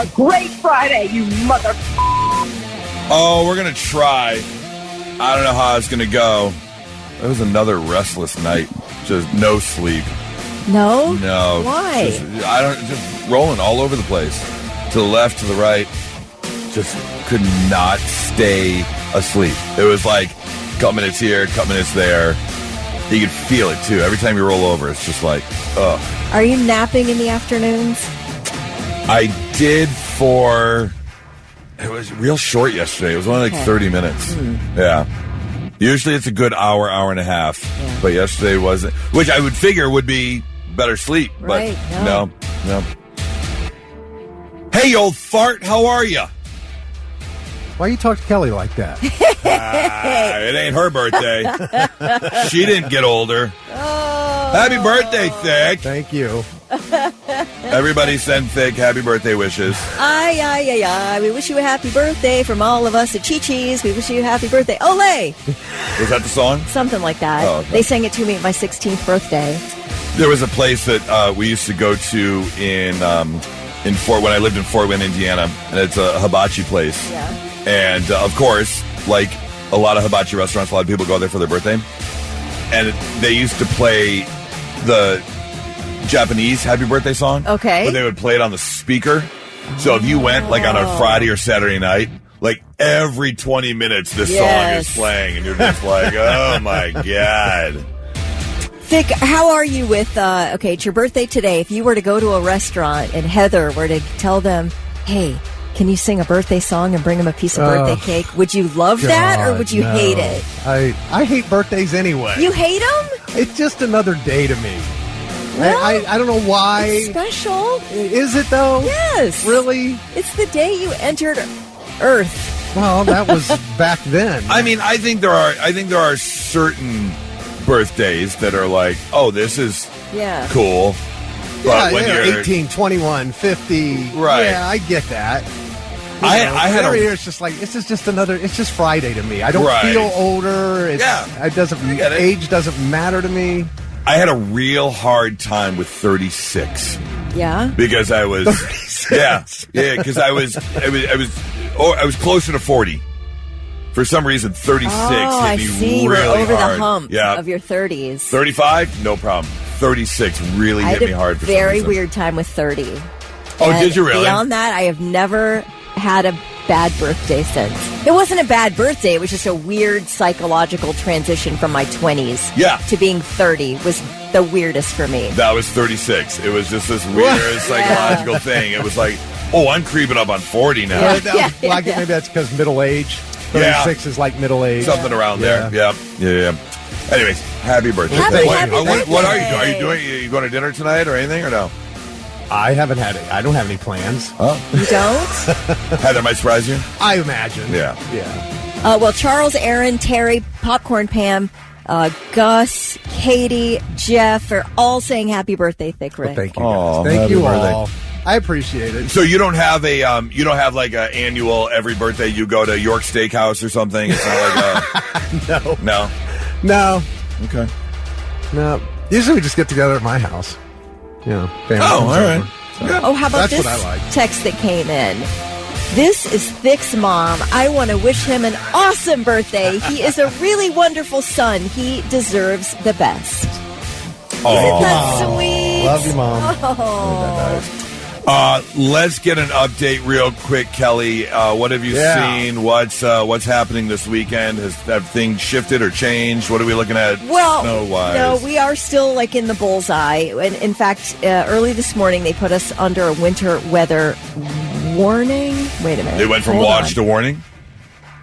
a great Friday, you mother... Oh, we're going to try. I don't know how it's going to go. It was another restless night. Just no sleep. No? No. Why? Just rolling all over the place. To the left, to the right. Just could not stay asleep. It was like a couple minutes here, a couple minutes there. You could feel it, too. Every time you roll over, it's just like, ugh. Are you napping in the afternoons? I did for... It was real short yesterday. It was only like 30 minutes. Yeah. Usually it's a good hour and a half. Yeah. But yesterday wasn't. Which I would figure would be better sleep. Right. But no. Hey, you old fart. How are you? Why you talk to Kelly like that? It ain't her birthday. She didn't get older. Oh. Happy birthday, Thick. Thank you. Everybody send Thick happy birthday wishes. Ay. We wish you a happy birthday from all of us at Chi-Chi's. We wish you a happy birthday. Ole! Was that the song? Something like that. Oh, okay. They sang it to me at my 16th birthday. There was a place that we used to go to when I lived in Fort Wayne, Indiana, and it's a hibachi place. Yeah. And, of course, like a lot of hibachi restaurants, a lot of people go there for their birthday. And they used to play the Japanese happy birthday song. Okay. But they would play it on the speaker. So if you went, like, on a Friday or Saturday night, like, every 20 minutes this song is playing. And you're just like, oh, my God. Vic, how are you with, it's your birthday today. If you were to go to a restaurant and Heather were to tell them, hey, can you sing a birthday song and bring them a piece of birthday cake? Would you love that or would you hate it? I hate birthdays anyway. You hate them? It's just another day to me. Well, I don't know why. It's special. Is it though? Yes. Really? It's the day you entered Earth. Well, that was back then. I mean, I think there are certain birthdays that are like, oh, this is cool. But when you're 18, 21, 50. Right. Yeah, I get that. I had every year it's just like, this is just another, it's just Friday to me. I don't feel older. It doesn't, age doesn't matter to me. I had a real hard time with 36. Yeah? Because I was 36. because I was closer to 40. For some reason 36 hit me I see. really We're over hard. The hump of your 30s. 35? No problem. 36 really hit me hard for some reason. I had a very weird time with 30. Oh, did you really? Beyond that, I have never had a bad birthday since. It wasn't a bad birthday. It was just a weird psychological transition from my 20s to being 30 was the weirdest for me. That was 36. It was just this weird psychological thing. It was like, oh, I'm creeping up on 40 now. Maybe that's because middle age. 36 is like middle age. Something around there. Yeah. Anyways, happy birthday. Happy birthday. What are you doing? Are you doing? Are you going to dinner tonight or anything or no? I don't have any plans. Oh. You don't? Heather might surprise you? I imagine. Yeah. Well, Charles, Aaron, Terry, Popcorn Pam, Gus, Katie, Jeff are all saying happy birthday, Thick Rick. Well, thank you guys. Thank you all. I appreciate it. So you don't have like an annual every birthday you go to York Steakhouse or something? It's not like No. Okay. No. Usually we just get together at my house. Family. Oh, all right. So how about this text that came in? This is Thick's mom. I want to wish him an awesome birthday. He is a really wonderful son. He deserves the best. Isn't that sweet? Love you, Mom. Let's get an update real quick, Kelly. What have you seen? What's happening this weekend? Have things shifted or changed? What are we looking at snow-wise? No, we are still like in the bullseye. And in fact, early this morning they put us under a winter weather warning. Wait a minute. They went from watch to warning?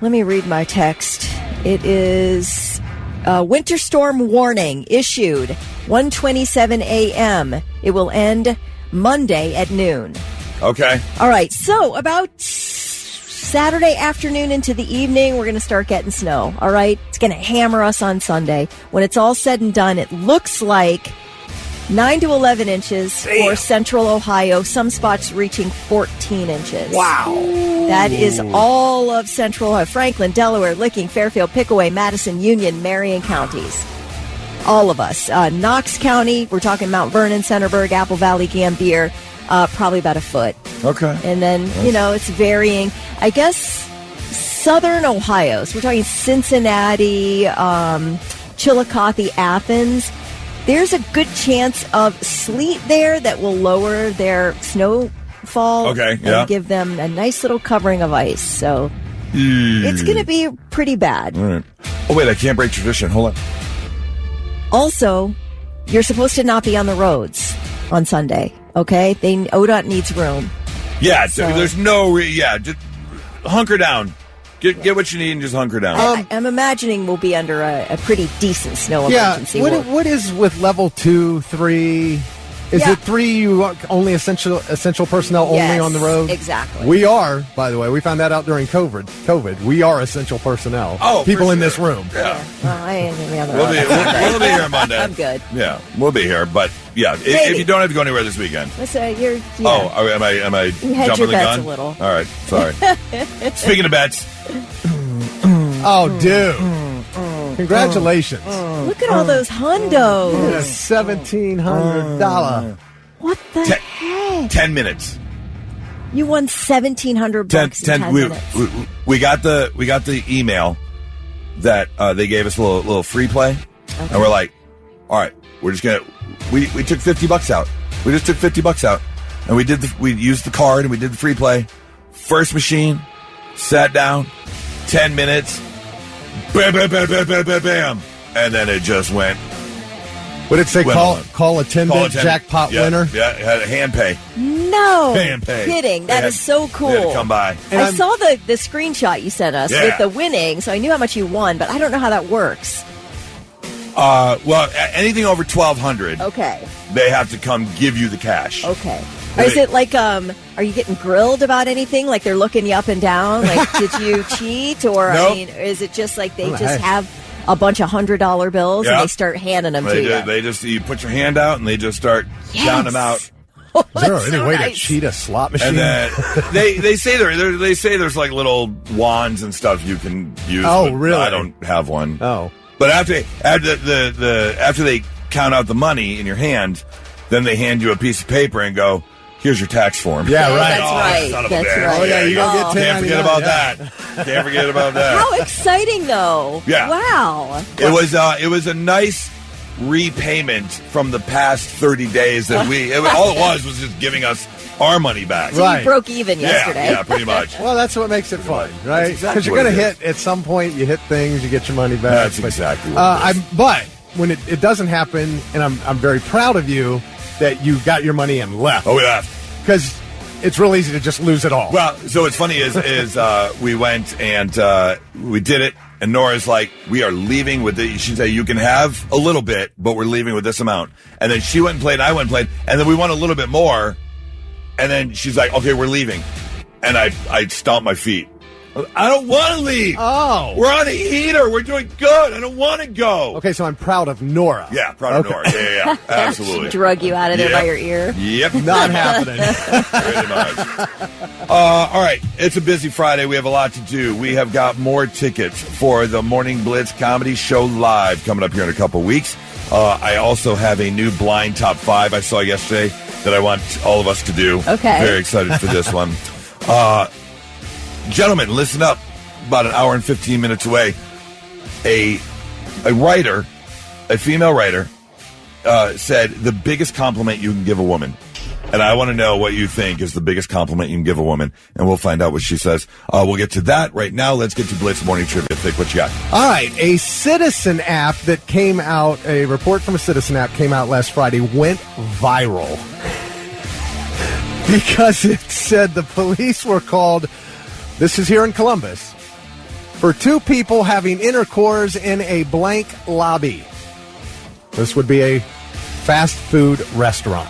Let me read my text. It is winter storm warning issued 1:27 a.m. It will end Monday at noon. Okay. All right. So about Saturday afternoon into the evening, we're going to start getting snow. All right. It's going to hammer us on Sunday. When it's all said and done, it looks like 9 to 11 inches for central Ohio. Some spots reaching 14 inches. Wow. That is all of central Ohio. Franklin, Delaware, Licking, Fairfield, Pickaway, Madison, Union, Marion counties. all of us. Knox County, we're talking Mount Vernon, Centerburg, Apple Valley, Gambier, probably about a foot. Okay. And then, it's varying. I guess southern Ohio, so we're talking Cincinnati, Chillicothe, Athens. There's a good chance of sleet there that will lower their snowfall and give them a nice little covering of ice. So it's going to be pretty bad. All right. Oh, wait, I can't break tradition. Hold on. Also, you're supposed to not be on the roads on Sunday, okay? ODOT needs room. Yeah, so there's no... just hunker down. Get what you need and just hunker down. I'm imagining we'll be under a pretty decent snow emergency. What is with level 2, 3? Is it 3 you only essential personnel only on the road? Exactly. We are, by the way. We found that out during COVID. We are essential personnel. People in this room. Yeah. Well, I ain't gonna be on the road. We'll be here Monday. I'm good. Yeah, we'll be here. But if you don't have to go anywhere this weekend. Am I jumping the gun? A little. All right, sorry. Speaking of bets. Dude. Congratulations. Look at all those hundos. $1,700. What the heck? 10 minutes. You won $1,700 in 10 minutes. We got the email that they gave us a little free play. Okay. And we're like, all right, we're just going to... We took $50 out. We just took $50 out. And we used the card and we did the free play. First machine, sat down, 10 minutes, bam, bam, bam, bam, bam, bam, bam. And then it just went. What did it say? Call attendant, jackpot winner? Yeah, it had a hand pay. No. Hand pay. Kidding. That is so cool. They had to come by. And I saw the screenshot you sent us with the winning, so I knew how much you won, but I don't know how that works. Well, anything over $1,200. Okay. They have to come give you the cash. Okay. Is it like, are you getting grilled about anything? Like they're looking you up and down? Like, did you cheat? Or, nope. I mean, is it just like they just have a bunch of $100 bills and they start handing them to you? You put your hand out and they just start counting them out. Is there any way to cheat a slot machine? And then they say there's like little wands and stuff you can use. Oh, really? I don't have one. Oh. But after they count out the money in your hand, then they hand you a piece of paper and go, here's your tax form. Yeah, right. That's right. Son of That's a bitch. right. Oh, yeah, you don't get Can't forget about that. Can't forget about that. How exciting, though. Yeah. Wow. It was a nice repayment from the past 30 days that all it was just giving us our money back. So you broke even yesterday. Yeah, pretty much. Well, that's what makes it fun, right? Because exactly you're going to hit, at some point, you hit things, you get your money back. That's exactly what it is. But when it doesn't happen, and I'm very proud of you that you got your money and left. Oh, we left. Because it's real easy to just lose it all. Well, so what's funny is we went and we did it, and Nora's like, we are leaving with the... She said, you can have a little bit, but we're leaving with this amount. And then she went and played, I went and played, and then we won a little bit more, and then she's like, okay, we're leaving. And I stomped my feet. I don't want to leave. Oh. We're on a heater. We're doing good. I don't want to go. Okay, so I'm proud of Nora. Yeah, proud of Nora. Yeah, absolutely. She drug you out of there by your ear. Yep. Not happening. Pretty much. All right, it's a busy Friday. We have a lot to do. We have got more tickets for the Morning Blitz Comedy Show Live coming up here in a couple weeks. I also have a new blind top 5 I saw yesterday that I want all of us to do. Okay. Very excited for this one. Gentlemen, listen up. About an hour and 15 minutes away, a writer, a female writer, said the biggest compliment you can give a woman. And I want to know what you think is the biggest compliment you can give a woman. And we'll find out what she says. We'll get to that right now. Let's get to Blitz Morning Trivia. Think what you got. All right. A Citizen app that came out, a report from a Citizen app came out last Friday, went viral. Because it said the police were called, this is here in Columbus, for 2 people having intercourse in a blank lobby. This would be a fast food restaurant.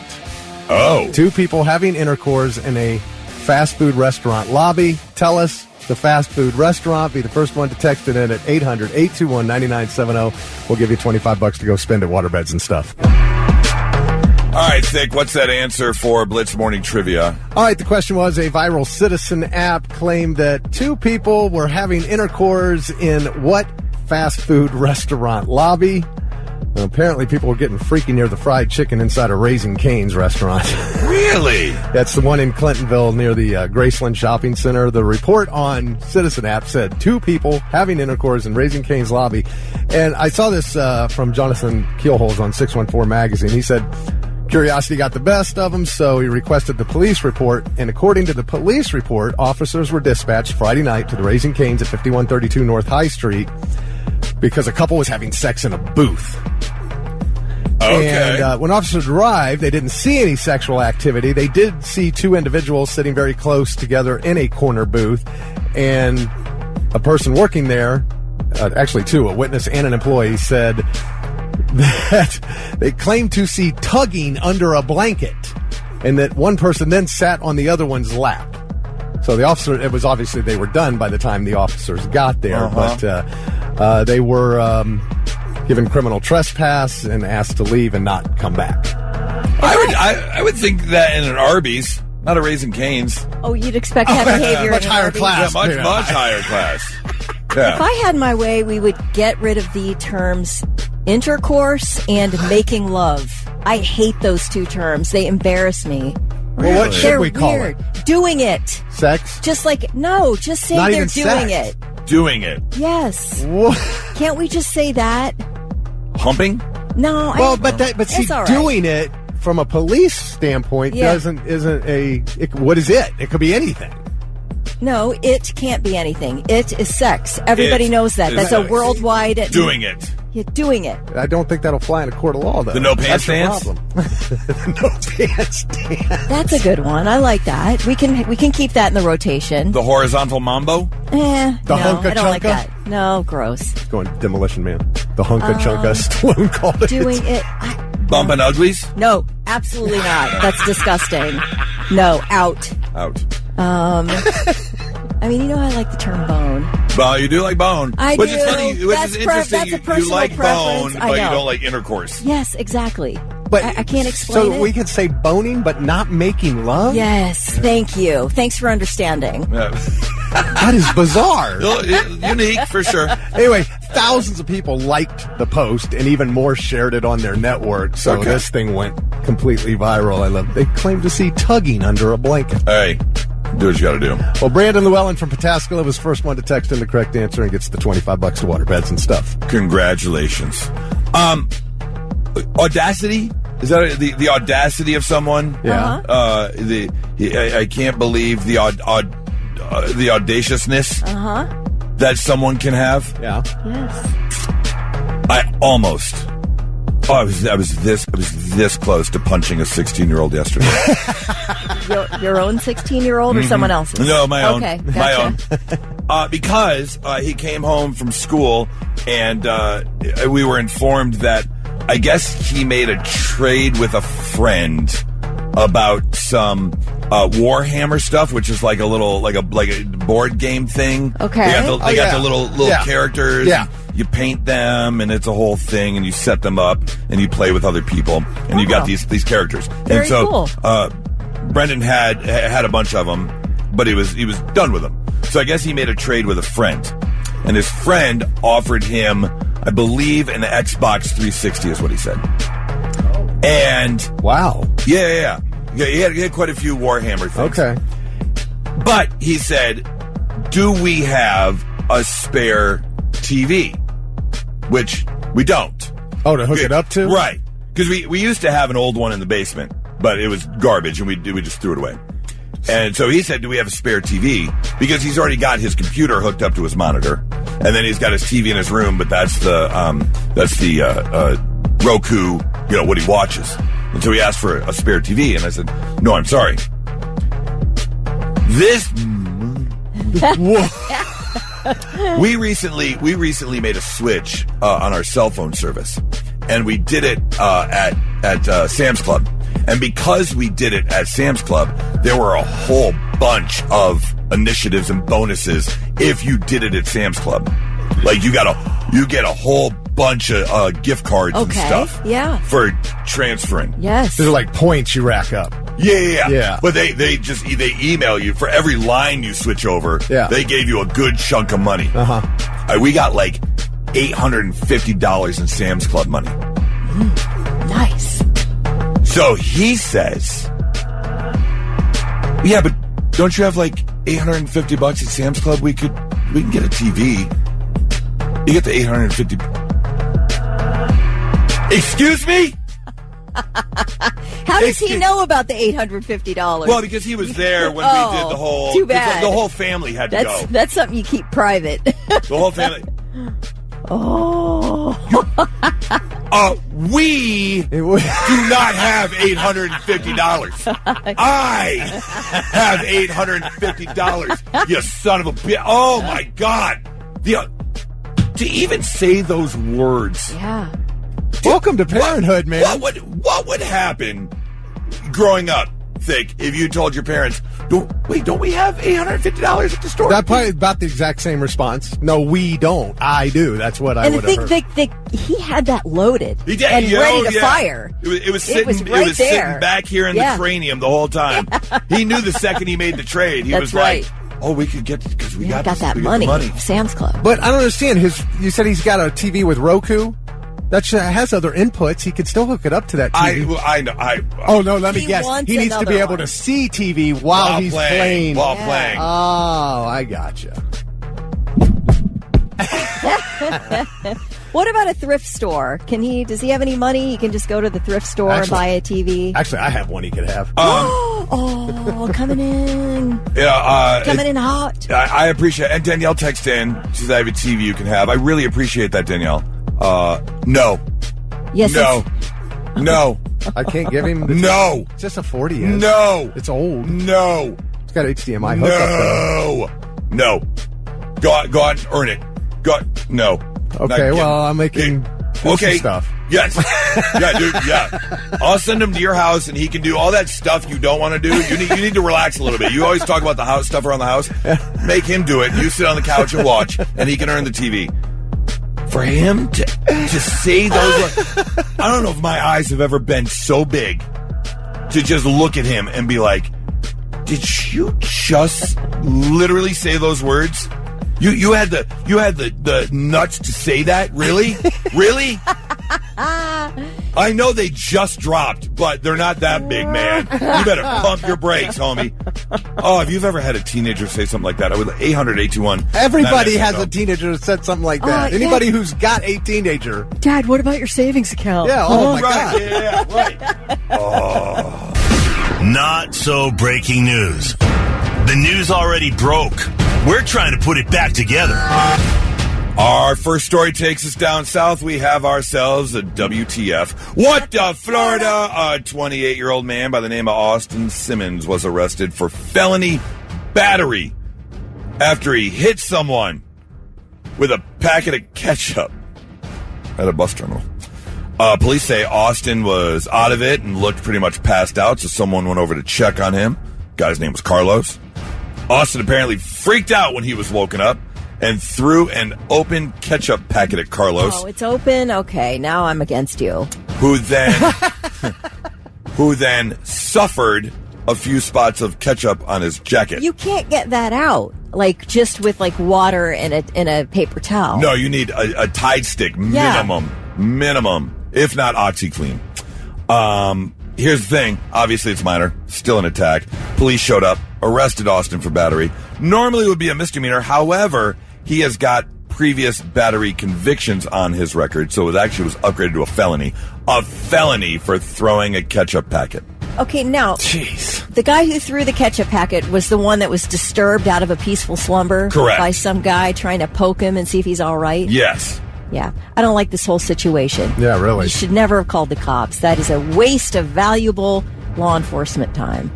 Oh. 2 people having intercourse in a fast food restaurant lobby. Tell us the fast food restaurant. Be the first one to text it in at 800-821-9970. We'll give you $25 to go spend at Waterbeds and stuff. All right, Thick, what's that answer for Blitz Morning Trivia? All right, the question was, a viral Citizen app claimed that 2 people were having intercourse in what fast food restaurant lobby? Apparently, people were getting freaky near the fried chicken inside a Raising Cane's restaurant. Really? That's the one in Clintonville near the Graceland Shopping Center. The report on Citizen App said 2 people having intercourse in Raising Cane's lobby. And I saw this from Jonathan Keelholz on 614 Magazine. He said curiosity got the best of him, so he requested the police report. And according to the police report, officers were dispatched Friday night to the Raising Cane's at 5132 North High Street because a couple was having sex in a booth. Okay. And when officers arrived, they didn't see any sexual activity. They did see 2 individuals sitting very close together in a corner booth. And a person working there, actually 2, a witness and an employee, said that they claimed to see tugging under a blanket and that one person then sat on the other one's lap. So the officer, it was obviously they were done by the time the officers got there, but they were given criminal trespass and asked to leave and not come back. I would think that in an Arby's, not a Raising Cane's. Oh, you'd expect that behavior much in higher Arby's. class. Much higher class. Yeah. If I had my way, we would get rid of the terms intercourse and making love. I hate those 2 terms. They embarrass me. Well, what should They're we call weird. it? Doing it. Sex? Just like, no, just say Not they're even doing sex. it. Doing it. Yes. What? Can't we just say that? Humping? No. Well, but see, it's all right. doing it from a police standpoint isn't what is it? It could be anything. No, it can't be anything. It is sex. Everybody It knows that. is That's sex. a worldwide... Doing it. You're doing it. I don't think that'll fly in a court of law, though. The no pants That's the dance? problem. The no pants dance. That's a good one. I like that. We can keep that in the rotation. The horizontal mambo? The no, hunka I don't like chunka? that. No, gross. It's going Demolition Man. The hunka chunka, Stallone called it. Doing it... Bumping uglies? No, absolutely not. That's disgusting. No, out. Out. I mean, you know, I like the term bone. Well, you do like bone. I which do. is funny. Which That's is interesting. that's a You personal like preference. bone, I but you know. don't like intercourse. Yes, exactly. But I can't explain so it. we could say boning, but not making love? Yes, thank you. Thanks for understanding. Yeah. That is bizarre. Unique, for sure. Anyway, thousands of people liked the post and even more shared it on their network. So Okay. this thing went completely viral. I love it. They claimed to see tugging under a blanket. Hey, do what you got to do. Well, Brandon Llewellyn from Pataskala was first one to text in the correct answer and gets the $25 to water beds and stuff. Congratulations. Audacity? Is that the audacity of someone? Yeah. I can't believe the audaciousness that someone can have. Yeah. Yes. I almost. Oh, I was this close to punching a 16-year-old yesterday. Your own 16-year-old or someone else's? No, my own. Okay, My gotcha. own. Because he came home from school and we were informed that I guess he made a trade with a friend about some Warhammer stuff, which is like a little like a board game thing. Okay. They got the little Yeah. characters. Yeah. You paint them, and it's a whole thing, and you set them up, and you play with other people, and you got these characters. Very and so, cool. Brendan had a bunch of them, but he was done with them. So I guess he made a trade with a friend, and his friend offered him, I believe, an Xbox 360 is what he said. And Wow. yeah, he had quite a few Warhammer things. Okay. But he said, do we have a spare TV? Which we don't. Oh, to hook it up to? Right. Because we used to have an old one in the basement, but it was garbage, and we just threw it away. And so he said, do we have a spare TV? Because he's already got his computer hooked up to his monitor, and then he's got his TV in his room, but that's the Roku, what he watches. And so he asked for a spare TV, and I said, no, I'm sorry. We recently made a switch on our cell phone service, and we did it at Sam's Club. And because we did it at Sam's Club, there were a whole bunch of initiatives and bonuses if you did it at Sam's Club. Like you get a whole bunch of gift cards and stuff. Yeah. For transferring. Yes. These are like points you rack up. Yeah. But they email you for every line you switch over. Yeah. They gave you a good chunk of money. Uh-huh. We got like $850 in Sam's Club money. Nice. So he says, yeah, but don't you have like $850 at Sam's Club? We can get a TV. You get the $850. Excuse me? How does he know about the $850? Well, because he was there when we did the whole... Too bad. The whole family had to go. That's something you keep private. The whole family... Oh. We do not have $850. I have $850. You son of a bitch. Oh, my God. To even say those words. Yeah. Welcome to parenthood, man. What would happen growing up, Thick, if you told your parents, don't we have $850 at the store? That's probably about the exact same response. No, we don't. I do. That's what I would have heard. He had that loaded. He did. And ready to fire. It was sitting sitting back here in the cranium the whole time. He knew the second he made the trade. He was like, oh, we could get, because we got that money. Sam's Club. But I don't understand. You said he's got a TV with Roku? That has other inputs. He could still hook it up to that TV. I know. Oh, no, let me guess. He needs to be able to see TV while he's playing. While playing. Oh, I gotcha. What about a thrift store? Does he have any money? He can just go to the thrift store and buy a TV? Actually, I have one he could have. Coming in. Yeah, coming in hot. I appreciate it. And Danielle texted in. She said, I have a TV you can have. I really appreciate that, Danielle. No. Yes. No. I can't give him. No. It's just a 40 inch. No. It's old. No. It's got HDMI hookup. No. Go out and earn it. No. Okay, well, I'm making stuff. Yes. Yeah, dude, yeah. I'll send him to your house and he can do all that stuff you don't want to do. You need to relax a little bit. You always talk about the house stuff around the house. Make him do it. You sit on the couch and watch, and he can earn the TV. For him to say those words, I don't know if my eyes have ever been so big to just look at him and be like, did you just literally say those words? You had the nuts to say that? Really? Really? I know they just dropped, but they're not that big, man. You better pump your brakes, homie. Oh, if you've ever had a teenager say something like that, I would 800-821. Everybody has a teenager that said something like that. Anybody who's got a teenager. Dad, what about your savings account? Yeah, oh my God. Yeah, right. Oh. Not so breaking news. The news already broke. We're trying to put it back together. Our first story takes us down south. We have ourselves a WTF. What the Florida? A 28-year-old man by the name of Austin Simmons was arrested for felony battery after he hit someone with a packet of ketchup at a bus terminal. Police say Austin was out of it and looked pretty much passed out, so someone went over to check on him. Guy's name was Carlos. Austin apparently freaked out when he was woken up and threw an open ketchup packet at Carlos. Oh, it's open? Okay, now I'm against you. Who then suffered a few spots of ketchup on his jacket. You can't get that out, just with water and a paper towel. No, you need a Tide stick minimum, if not OxyClean. Here's the thing. Obviously, it's minor. Still an attack. Police showed up, arrested Austin for battery. Normally, it would be a misdemeanor. However, he has got previous battery convictions on his record, so it actually was upgraded to a felony. A felony for throwing a ketchup packet. Okay, now, the guy who threw the ketchup packet was the one that was disturbed out of a peaceful slumber. Correct. By some guy trying to poke him and see if he's all right. Yes. Yeah, I don't like this whole situation. Yeah, really. You should never have called the cops. That is a waste of valuable law enforcement time.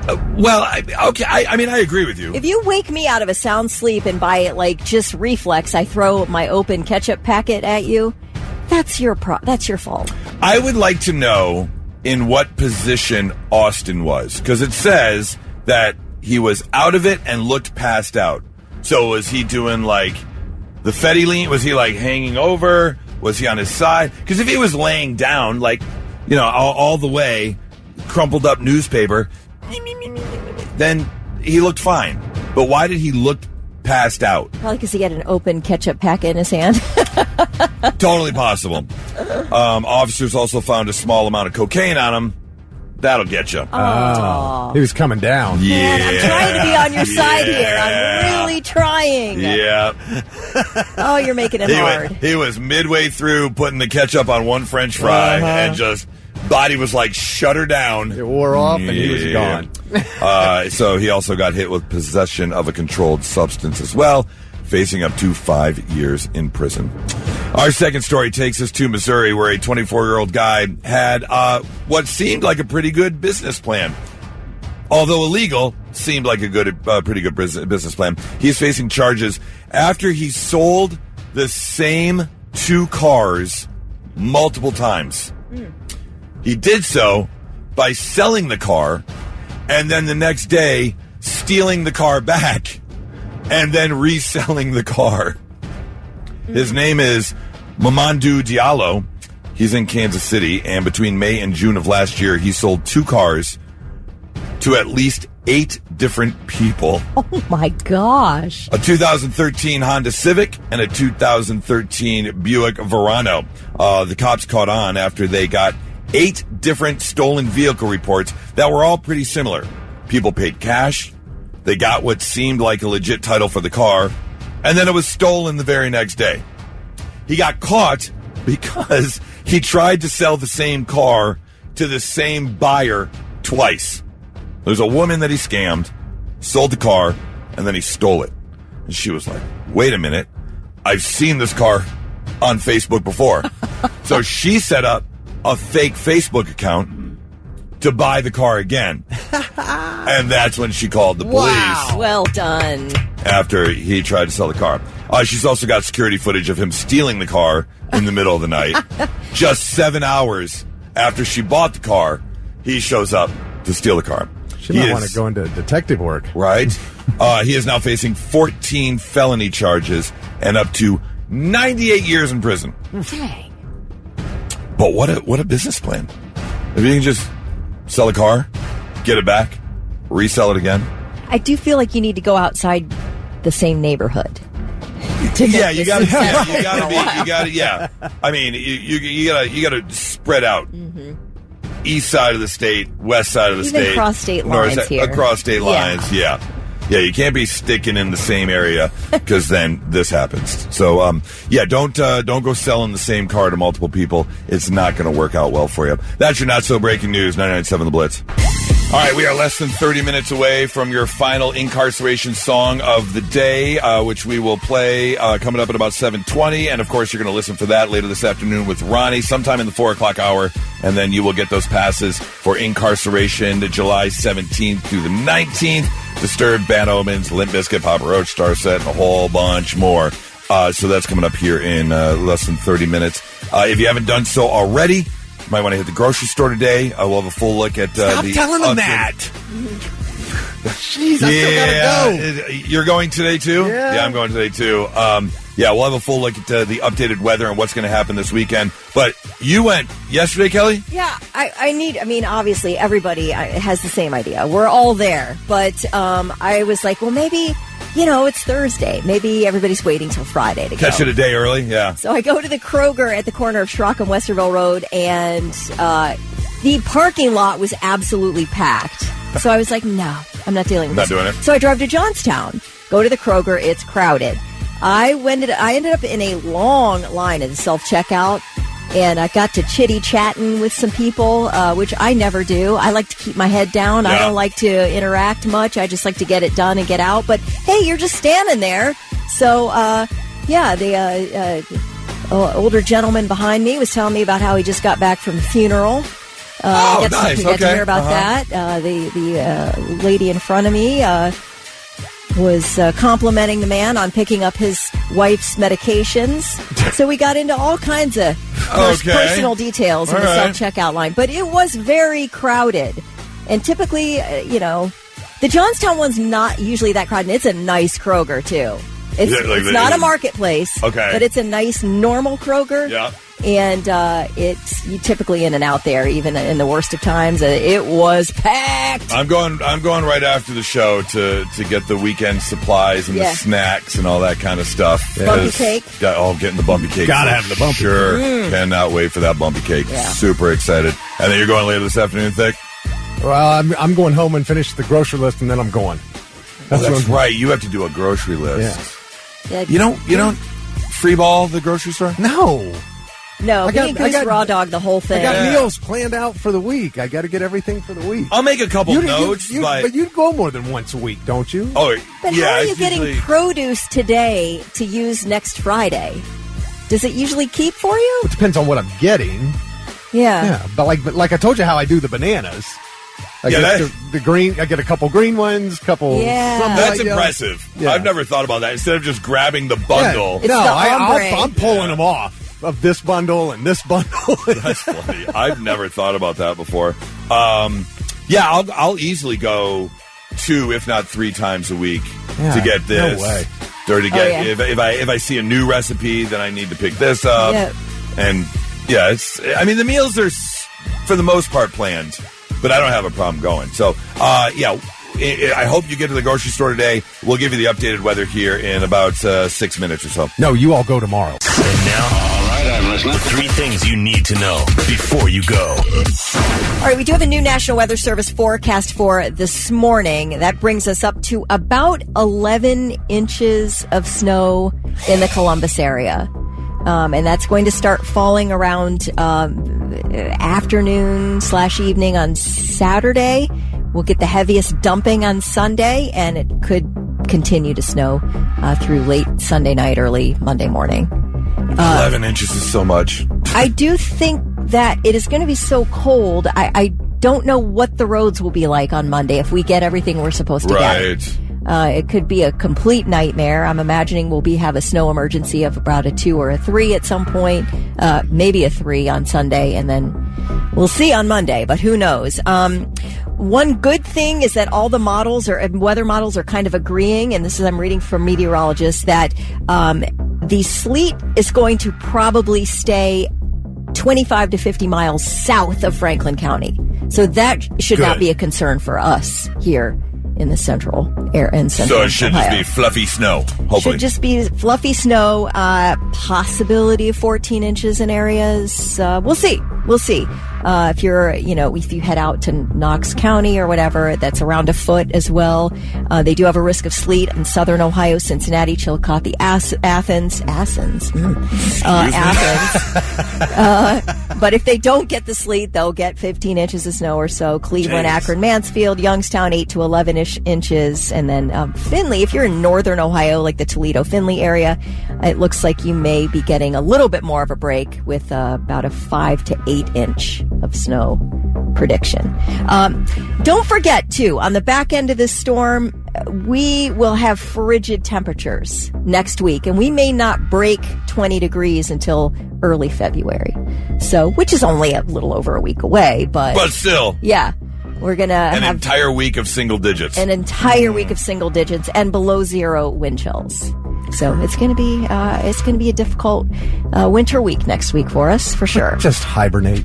I agree with you. If you wake me out of a sound sleep and by just reflex, I throw my open ketchup packet at you, that's your fault. I would like to know in what position Austin was, because it says that he was out of it and looked passed out. So was he doing the Fetty lean? Was he hanging over? Was he on his side? Because if he was laying down, all the way, crumpled up newspaper, then he looked fine. But why did he look passed out. Probably because he had an open ketchup packet in his hand. Totally possible. Officers also found a small amount of cocaine on him. That'll get you. Oh. He was coming down. Yeah. Man, I'm trying to be on your side here. I'm really trying. Yeah. Oh, you're making it hard. He was midway through putting the ketchup on one French fry and just body was like shut her down. It wore off and he was gone. So he also got hit with possession of a controlled substance as well, facing up to 5 years in prison. Our second story takes us to Missouri, where a 24-year-old guy had what seemed like a pretty good business plan. Although illegal, seemed like a pretty good business plan. He's facing charges after he sold the same 2 cars multiple times. He did so by selling the car and then the next day stealing the car back and then reselling the car. His name is Mamadou Diallo. He's in Kansas City, and between May and June of last year, he sold 2 cars to at least 8 different people. Oh, my gosh. A 2013 Honda Civic and a 2013 Buick Verano. The cops caught on after they got 8 different stolen vehicle reports that were all pretty similar. People paid cash. They got what seemed like a legit title for the car, and then it was stolen the very next day. He got caught because he tried to sell the same car to the same buyer twice. There's a woman that he scammed, sold the car, and then he stole it. And she was like, wait a minute, I've seen this car on Facebook before. So she set up a fake Facebook account to buy the car again. And that's when she called the police. Wow. Well done. After he tried to sell the car. She's also got security footage of him stealing the car in the middle of the night. Just 7 hours after she bought the car, he shows up to steal the car. She might want to go into detective work. Right? He is now facing 14 felony charges and up to 98 years in prison. Dang. But what a business plan. If you can just sell a car, get it back, resell it again. I do feel like you need to go outside the same neighborhood. Yeah, you got to. Yeah, I mean, you got to spread out. Mm-hmm. East side of the state, west side of the state, across state lines here. Across state lines. Yeah. You can't be sticking in the same area because then this happens. So, don't go selling the same car to multiple people. It's not going to work out well for you. That's your not so breaking news. 99.7 The Blitz. All right, we are less than 30 minutes away from your final incarceration song of the day, which we will play coming up at about 7:20. And, of course, you're going to listen for that later this afternoon with Ronnie sometime in the 4 o'clock hour. And then you will get those passes for incarceration to July 17th through the 19th. Disturbed, Bad Omens, Limp Bizkit, Papa Roach, Star Set, and a whole bunch more. So that's coming up here in less than 30 minutes. If you haven't done so already, you might want to hit the grocery store today. We'll have a full look at Stop telling them that. Jeez, I still gotta go. You're going today too? Yeah, I'm going today too. We'll have a full look at the updated weather and what's going to happen this weekend. But you went yesterday, Kelly? Yeah, obviously everybody has the same idea. We're all there. But I was like, well, maybe, it's Thursday. Maybe everybody's waiting till Friday to catch it a day early, yeah. So I go to the Kroger at the corner of Schrock and Westerville Road, and the parking lot was absolutely packed. So I was like, no, I'm not dealing with this. Not doing it. So I drive to Johnstown, go to the Kroger, it's crowded. I ended up in a long line at the self-checkout, and I got to chitty-chatting with some people, which I never do. I like to keep my head down. Yeah. I don't like to interact much. I just like to get it done and get out. But, hey, you're just standing there. So, the older gentleman behind me was telling me about how he just got back from a funeral. Nice. Got to hear about that. The lady in front of me was complimenting the man on picking up his wife's medications. So we got into all kinds of personal details in the self-checkout line. But it was very crowded. And typically, the Johnstown one's not usually that crowded. It's a nice Kroger, too. It's not a marketplace, but it's a nice, normal Kroger. Yeah. And it's you typically in and out there, even in the worst of times. It was packed. I'm going right after the show to get the weekend supplies and the snacks and all that kind of stuff. Bumpy cake. Getting the bumpy cake. Gotta have the bumpy. Sure. Cannot wait for that bumpy cake. Yeah. Super excited. And then you're going later this afternoon, Thick? Well, I'm going home and finish the grocery list, and then I'm going. That's right. You have to do a grocery list. Yeah. You don't free ball the grocery store? No. No, me and Goose raw dog the whole thing. I got meals planned out for the week. I got to get everything for the week. I'll make a couple notes, but you go more than once a week, don't you? Oh, but yeah. How are you getting produce today to use next Friday? Does it usually keep for you? It depends on what I'm getting. Yeah. But like I told you how I do the bananas. I get the green. I get a couple green ones, couple. Yeah, that's impressive. Yeah. I've never thought about that. Instead of just grabbing the bundle. Yeah. I'm pulling them off of this bundle and this bundle. That's funny. I've never thought about that before. I'll easily go 2, if not 3 times a week to get this. No way. Or to get if I see a new recipe, then I need to pick this up. Yeah. And the meals are for the most part planned, but I don't have a problem going. So I hope you get to the grocery store today. We'll give you the updated weather here in about 6 minutes or so. No, you all go tomorrow. And now, all right, I'm listening. 3 things you need to know before you go. All right, we do have a new National Weather Service forecast for this morning. That brings us up to about 11 inches of snow in the Columbus area. And that's going to start falling around afternoon/evening on Saturday. We'll get the heaviest dumping on Sunday, and it could continue to snow through late Sunday night, early Monday morning. 11 inches is so much. I do think that it is going to be so cold. I don't know what the roads will be like on Monday if we get everything we're supposed to get. It could be a complete nightmare. I'm imagining we'll have a snow emergency of about a 2 or a 3 at some point, maybe a 3 on Sunday, and then we'll see on Monday, but who knows? One good thing is that all the weather models are kind of agreeing, and this is I'm reading from meteorologists, that the sleet is going to probably stay 25 to 50 miles south of Franklin County. So that should not be a concern for us here in the central air and central. So it should Ohio. just be fluffy snow, hopefully. Should just be fluffy snow, possibility of 14 inches in areas. We'll see. If you head out to Knox County or whatever, that's around a foot as well. They do have a risk of sleet in southern Ohio, Cincinnati, Chillicothe, Athens. But if they don't get the sleet, they'll get 15 inches of snow or so. Cleveland, Akron, Mansfield, Youngstown, 8 to 11-ish inches. And then Findlay, if you're in northern Ohio, like the Toledo-Findlay area, it looks like you may be getting a little bit more of a break with about a 5 to 8 inch of snow prediction. Don't forget, too, on the back end of this storm, we will have frigid temperatures next week, and we may not break 20 degrees until early February. So, which is only a little over a week away, but still. Yeah. We're going to have an entire week of single digits. An entire week of single digits and below 0 wind chills. So it's going to be a difficult winter week next week for us, for sure. Just hibernate.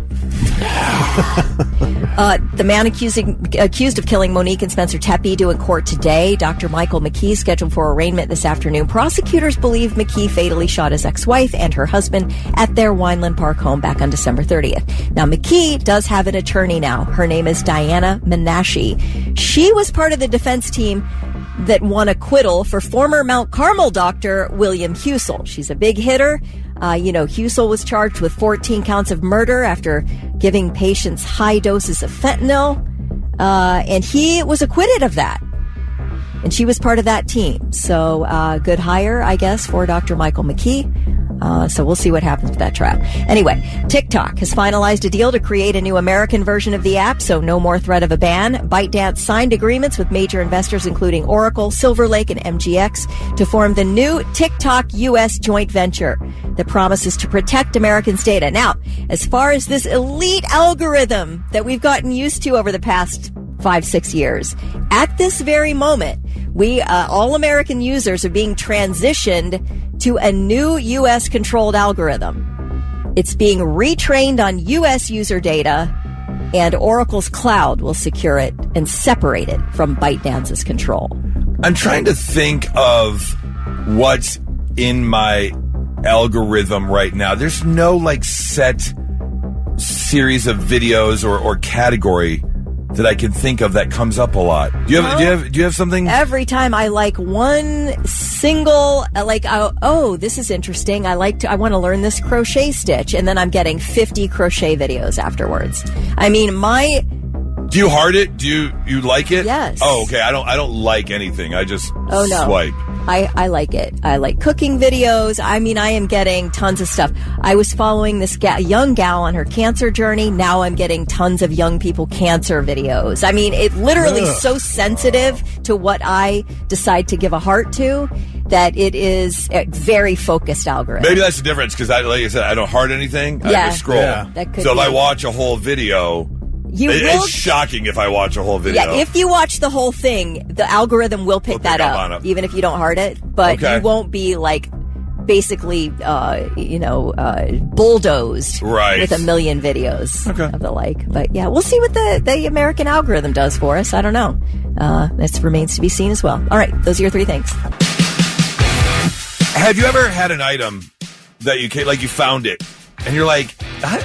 The man accused of killing Monique and Spencer Tepe due in court today. Dr. Michael McKee scheduled for arraignment this afternoon. Prosecutors believe McKee fatally shot his ex-wife and her husband at their Wineland Park home back on December 30th. Now, McKee does have an attorney now. Her name is Diana Menashe. She was part of the defense team that won acquittal for former Mount Carmel doctor William Husel. She's a big hitter. Husel was charged with 14 counts of murder after giving patients high doses of fentanyl, and he was acquitted of that. And she was part of that team. So good hire, I guess, for Dr. Michael McKee. So we'll see what happens with that trial. Anyway, TikTok has finalized a deal to create a new American version of the app, so no more threat of a ban. ByteDance signed agreements with major investors, including Oracle, Silver Lake, and MGX, to form the new TikTok U.S. joint venture that promises to protect Americans' data. Now, as far as this elite algorithm that we've gotten used to over the past 5-6 years, at this very moment, we all American users are being transitioned to a new U.S. controlled algorithm. It's being retrained on U.S. user data, and Oracle's cloud will secure it and separate it from ByteDance's control. I'm trying to think of what's in my algorithm right now. There's no like set series of videos or category that I can think of that comes up a lot. Do you have something? Every time I like one single, this is interesting. I want to learn this crochet stitch, and then I'm getting 50 crochet videos afterwards. I mean, Do you heart it? Do you like it? Yes. Oh, okay. I don't like anything. I just swipe. I like it. I like cooking videos. I mean, I am getting tons of stuff. I was following this young gal on her cancer journey. Now I'm getting tons of young people cancer videos. I mean, it literally is so sensitive to what I decide to give a heart to that it is a very focused algorithm. Maybe that's the difference because, like I said, I don't heart anything. I just scroll. Yeah, that could so be. if I watch a whole video... It's shocking if I watch a whole video. Yeah, if you watch the whole thing, the algorithm will pick that up, even if you don't heart it. But you won't be like basically, bulldozed with a million videos of the like. But yeah, we'll see what the American algorithm does for us. I don't know. That remains to be seen as well. All right, those are your three things. Have you ever had an item that you found it and you're like, how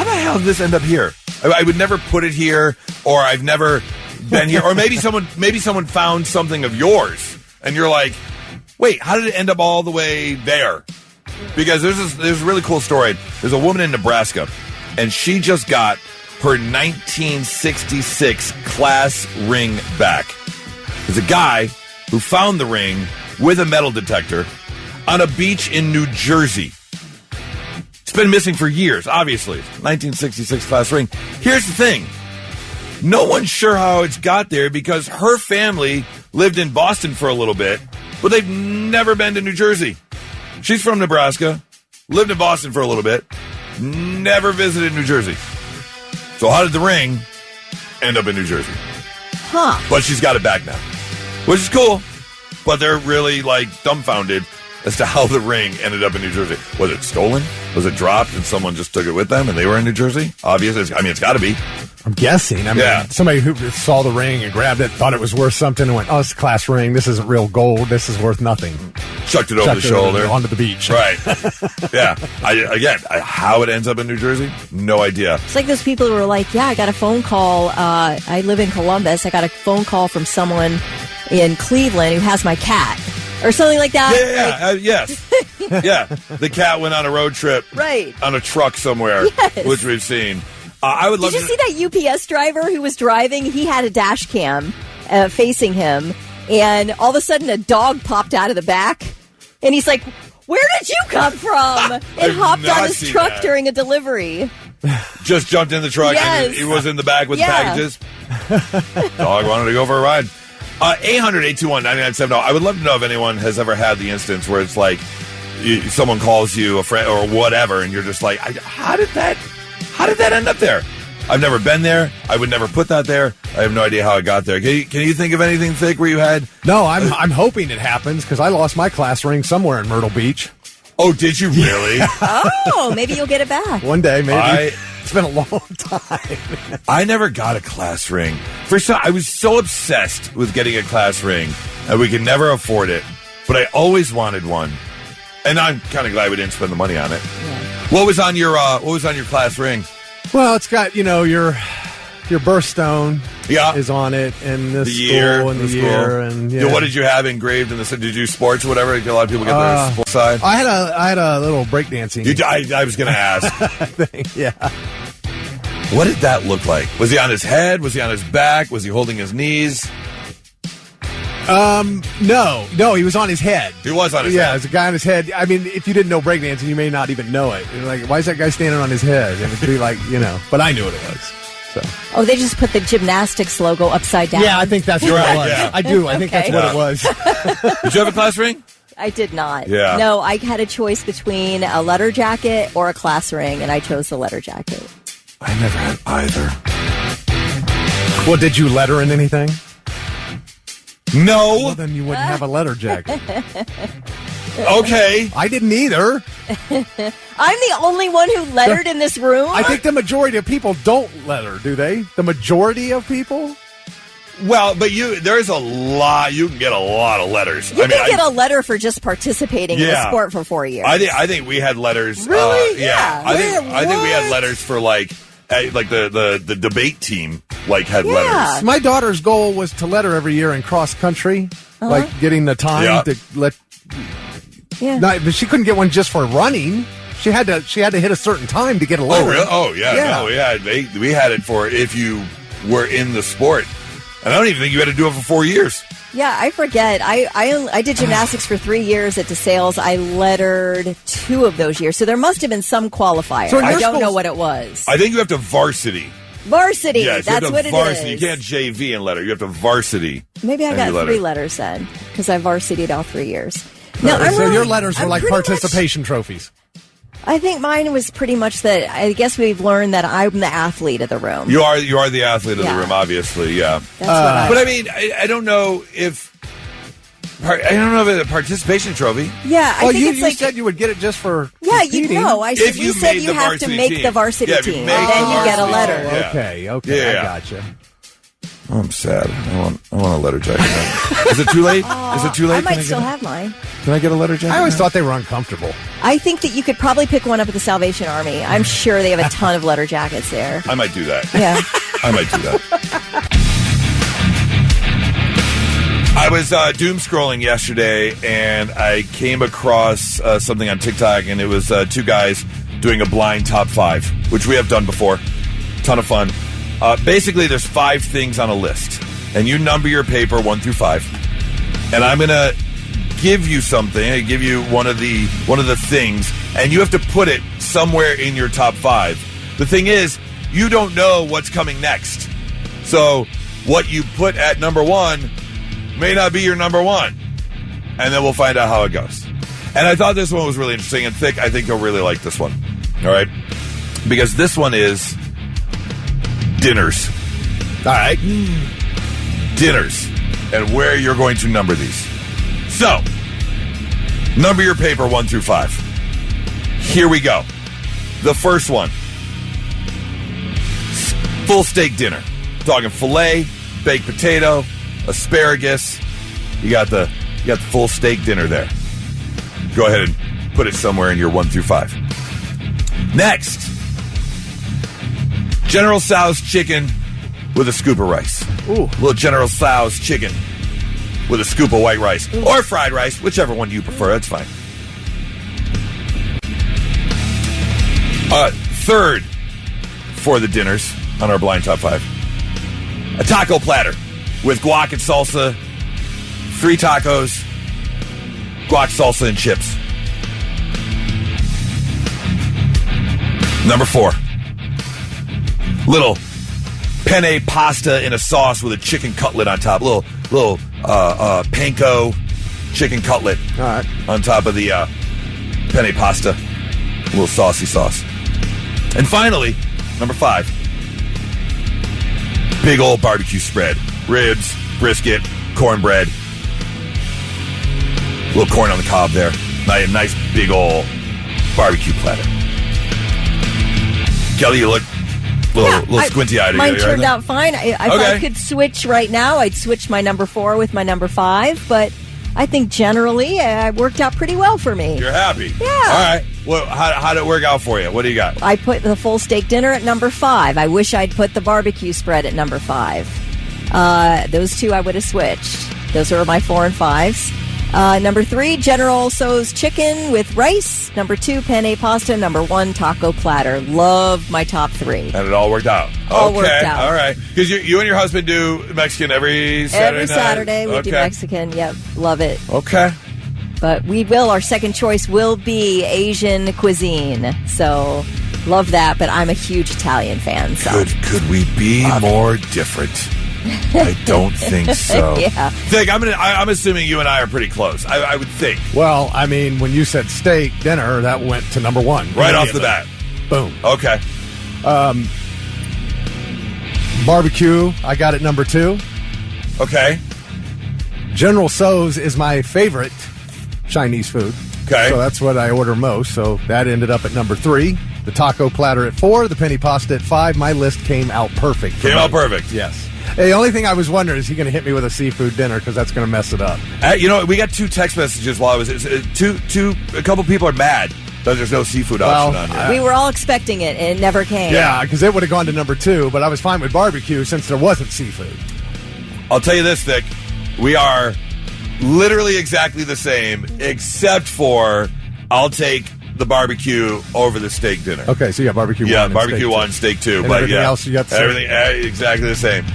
the hell did this end up here? I would never put it here, or I've never been here, or maybe someone found something of yours, and you're like, wait, how did it end up all the way there? Because there's a really cool story. There's a woman in Nebraska, and she just got her 1966 class ring back. There's a guy who found the ring with a metal detector on a beach in New Jersey. It's been missing for years, obviously. 1966 class ring. Here's the thing. No one's sure how it's got there because her family lived in Boston for a little bit, but they've never been to New Jersey. She's from Nebraska, lived in Boston for a little bit, never visited New Jersey. So how did the ring end up in New Jersey? But she's got it back now, which is cool, but they're really dumbfounded as to how the ring ended up in New Jersey. Was it stolen? Was it dropped and someone just took it with them and they were in New Jersey? Obviously. It's got to be. I'm guessing. Somebody who saw the ring and grabbed it, thought it was worth something and went, oh, it's a class ring. This isn't real gold. This is worth nothing. Chucked it over the shoulder. Onto the beach. Right. Yeah. How it ends up in New Jersey? No idea. It's like those people who were like, yeah, I got a phone call. I live in Columbus. I got a phone call from someone in Cleveland who has my cat. Or something like that. Yes. Yeah. The cat went on a road trip. Right. On a truck somewhere. Yes. Which we've seen. I would love Did you see that UPS driver who was driving? He had a dash cam facing him. And all of a sudden a dog popped out of the back. And he's like, where did you come from? And hopped on his truck during a delivery. Just jumped in the truck and he was in the back with the packages. Dog wanted to go for a ride. 800-821-9970. I would love to know if anyone has ever had the instance where it's like someone calls you a friend or whatever, and you're just like, how did that end up there? I've never been there. I would never put that there. I have no idea how it got there. Can you think of anything thick where you had? No, I'm hoping it happens because I lost my class ring somewhere in Myrtle Beach. Oh, did you really? Oh, maybe you'll get it back. One day, maybe. It's been a long time. I never got a class ring. I was so obsessed with getting a class ring, and we could never afford it. But I always wanted one, and I'm kind of glad we didn't spend the money on it. Yeah. What was on your class ring? Well, it's got your birthstone. Is on it, and the school and the year, and what did you have engraved in the? Did you do sports or whatever? A lot of people get their sports side. I had a little breakdancing. I was going to ask. thing, yeah. What did that look like? Was he on his head? Was he on his back? Was he holding his knees? No, he was on his head. He was on his head. Yeah, there's a guy on his head. I mean, if you didn't know breakdancing, you may not even know it. You're like, why is that guy standing on his head? And it'd be like, but I knew what it was. So. Oh, they just put the gymnastics logo upside down. Yeah, I think that's what it was. Yeah. I do. I think that's what it was. Did you have a class ring? I did not. Yeah. No, I had a choice between a letter jacket or a class ring, and I chose the letter jacket. I never had either. Well, did you letter in anything? No. Well, then you wouldn't have a letter jacket. Okay. I didn't either. I'm the only one who lettered in this room? I think the majority of people don't letter, do they? The majority of people? Well, but there's a lot. You can get a lot of letters. You can get a letter for just participating in a sport for 4 years. I think we had letters. Really? Yeah. I think we had letters for like the debate team had letters. My daughter's goal was to letter every year in cross country, like getting the time to let. Yeah. But she couldn't get one just for running. She had to hit a certain time to get a letter. Oh, really? Oh, yeah. No, we had it for if you were in the sport. And I don't even think you had to do it for 4 years. Yeah, I forget. I did gymnastics for 3 years at DeSales. I lettered 2 of those years. So there must have been some qualifier. So I don't know what it was. I think you have to varsity. Varsity. Yes, that's what varsity. it is. You can't JV and letter. You have to varsity. Maybe I got 3 letters then because I varsitied all 3 years. No, so your letters were like participation trophies. I think mine was pretty much that. I guess we've learned that I'm the athlete of the room. You are the athlete of the room, obviously. Yeah. That's what but I mean, I don't know if it's a participation trophy. Yeah, I think you said you would get it just for competing. I said we said you have to make the varsity team, and then you get a letter. Yeah. Okay, I gotcha. Oh, I'm sad. I want a letter jacket now. Is it too late? Is it too late? I might still have mine. Can I get a letter jacket? I always thought they were uncomfortable. I think that you could probably pick one up at the Salvation Army. I'm sure they have a ton of letter jackets there. I might do that. Yeah. I might do that. I was doom scrolling yesterday, and I came across something on TikTok, and it was 2 guys doing a blind top 5, which we have done before. Ton of fun. Basically, there's 5 things on a list, and you number your paper 1 through 5, and I'm going to give you something. I give you one of the things, and you have to put it somewhere in your top 5. The thing is, you don't know what's coming next, so what you put at number 1 may not be your number 1, and then we'll find out how it goes. And I thought this one was really interesting, and Thick, I think you'll really like this one. All right, because this one is dinners. All right. Dinners. And where you're going to number these. So, number your paper 1 through 5. Here we go. The first one. Full steak dinner. Talking filet, baked potato, asparagus. You got the full steak dinner there. Go ahead and put it somewhere in your 1 through 5. Next. General Tso's chicken with a scoop of rice. Ooh. Little General Tso's chicken with a scoop of white rice. Ooh. Or fried rice, whichever one you prefer. That's fine. Third for the dinners on our blind top 5. A taco platter with guac and salsa. 3 tacos, guac, salsa, and chips. Number 4. Little penne pasta in a sauce with a chicken cutlet on top. Little panko chicken cutlet on top of the penne pasta. A little saucy sauce. And finally, number 5. Big old barbecue spread. Ribs, brisket, cornbread. A little corn on the cob there. Nice big old barbecue platter. Kelly, you look a little squinty-eyed. Mine turned out fine. If I could switch right now, I'd switch my number 4 with my number 5, but I think generally it worked out pretty well for me. You're happy? Yeah. All right. Well, how did it work out for you? What do you got? I put the full steak dinner at number 5. I wish I'd put the barbecue spread at number 5. Those 2 I would have switched. Those are my 4 and 5s. Number 3, General Tso's chicken with rice. Number 2, penne pasta. Number 1, taco platter. Love my top 3. And it all worked out. All worked out. All right. Because you and your husband do Mexican every Saturday Every Saturday we do Mexican. Yep. Love it. Okay. But our second choice will be Asian cuisine. So love that. But I'm a huge Italian fan. So Could we be more different? I don't think so. Yeah. Think I'm assuming you and I are pretty close. I would think. Well, I mean, when you said steak dinner, that went to number 1 right off the bat. Boom. Okay. Barbecue, I got it number 2. Okay. General Tso's is my favorite Chinese food. Okay. So that's what I order most. So that ended up at number 3. The taco platter at 4. The penny pasta at 5. My list came out perfect. Came out perfect. Yes. The only thing I was wondering is he going to hit me with a seafood dinner because that's going to mess it up. We got 2 text messages while I was a couple people are mad that there's no seafood option on here. We were all expecting it, and it never came. Yeah, because it would have gone to number 2, but I was fine with barbecue since there wasn't seafood. I'll tell you this, Vic. We are literally exactly the same, except for I'll take the barbecue over the steak dinner. Okay, so you got barbecue 1 and barbecue steak 1, steak 2. And but everything else you got the same? everything exactly the same.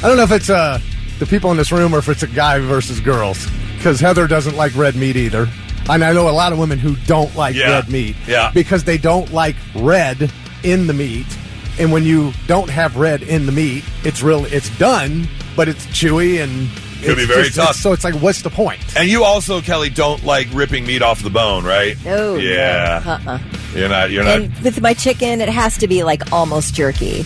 I don't know if it's the people in this room or if it's a guy versus girls, because Heather doesn't like red meat either. And I know a lot of women who don't like red meat because they don't like red in the meat. And when you don't have red in the meat, it's done, but it's chewy and Could be very tough. So it's like, what's the point? And you also, Kelly, don't like ripping meat off the bone, right? No. Yeah. You're not. And with my chicken, it has to be like almost jerky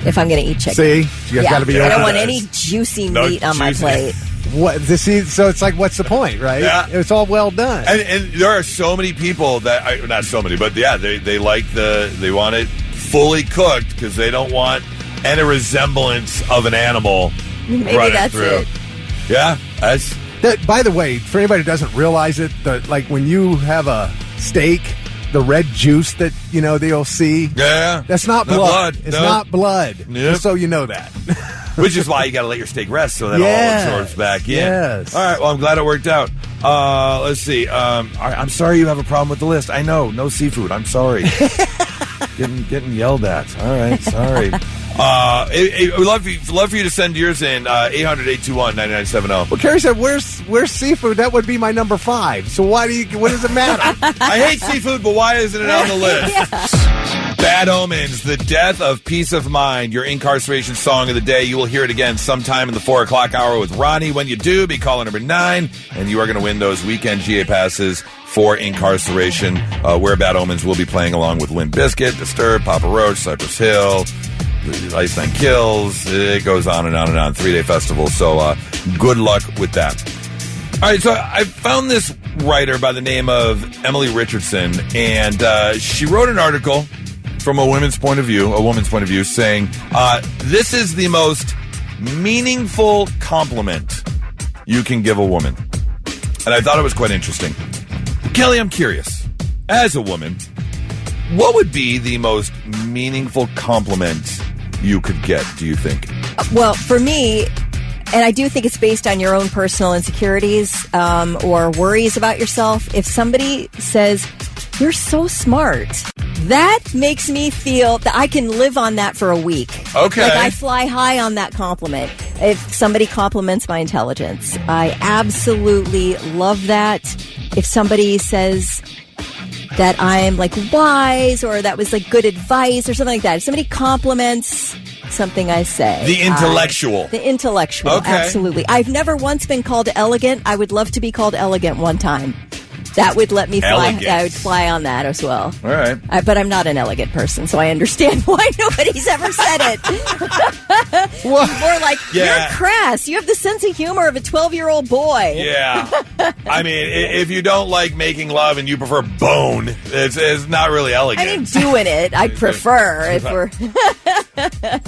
if I'm going to eat chicken. See? You guys got to be I don't open. want any juicy meat on my plate. So it's like, what's the point, right? Yeah. It's all well done. And there are so many people that, not so many, but they like they want it fully cooked because they don't want any resemblance of an animal. Maybe that's through. it. Yeah, By the way, for anybody who doesn't realize it, like when you have a steak, the red juice that they'll see, that's not blood. It's not blood. Yep. Just so you know that. Which is why you got to let your steak rest so that all absorbs back in. Yes. All right. Well, I'm glad it worked out. Let's see. I'm sorry you have a problem with the list. I know, no seafood. I'm sorry. getting yelled at. All right. Sorry. We'd love for you to send yours in 800-821-9970. Well, Carrie said, "Where's seafood?" That would be my number 5. So what does it matter? I hate seafood, but why isn't it on the list? Bad Omens, the death of peace of mind, your incarceration song of the day. You will hear it again sometime in the 4 o'clock hour with Ronnie. When you do, be caller number 9, and you are going to win those weekend GA passes for incarceration, where Bad Omens will be playing along with Limp Bizkit, Disturbed, Papa Roach, Cypress Hill, Ice Nine Kills. It goes on and on and on. 3-day festival. So good luck with that. All right, so I found this writer by the name of Emily Richardson, and she wrote an article from a woman's point of view, saying this is the most meaningful compliment you can give a woman. And I thought it was quite interesting. Kelly, I'm curious. As a woman, what would be the most meaningful compliment you could get, do you think? Well, for me, and I do think it's based on your own personal insecurities or worries about yourself. If somebody says, "You're so smart," that makes me feel that I can live on that for a week. Okay. Like I fly high on that compliment. If somebody compliments my intelligence, I absolutely love that. If somebody says that I'm like wise or that was like good advice or something like that. If somebody compliments something I say. The intellectual. Okay. Absolutely. I've never once been called elegant. I would love to be called elegant one time. That would let me fly. Elegance. I would fly on that as well. All right. But I'm not an elegant person, so I understand why nobody's ever said it. More like, you're crass. You have the sense of humor of a 12-year-old boy. Yeah. I mean, if you don't like making love and you prefer bone, it's not really elegant. I mean, doing it, I'd prefer if we're...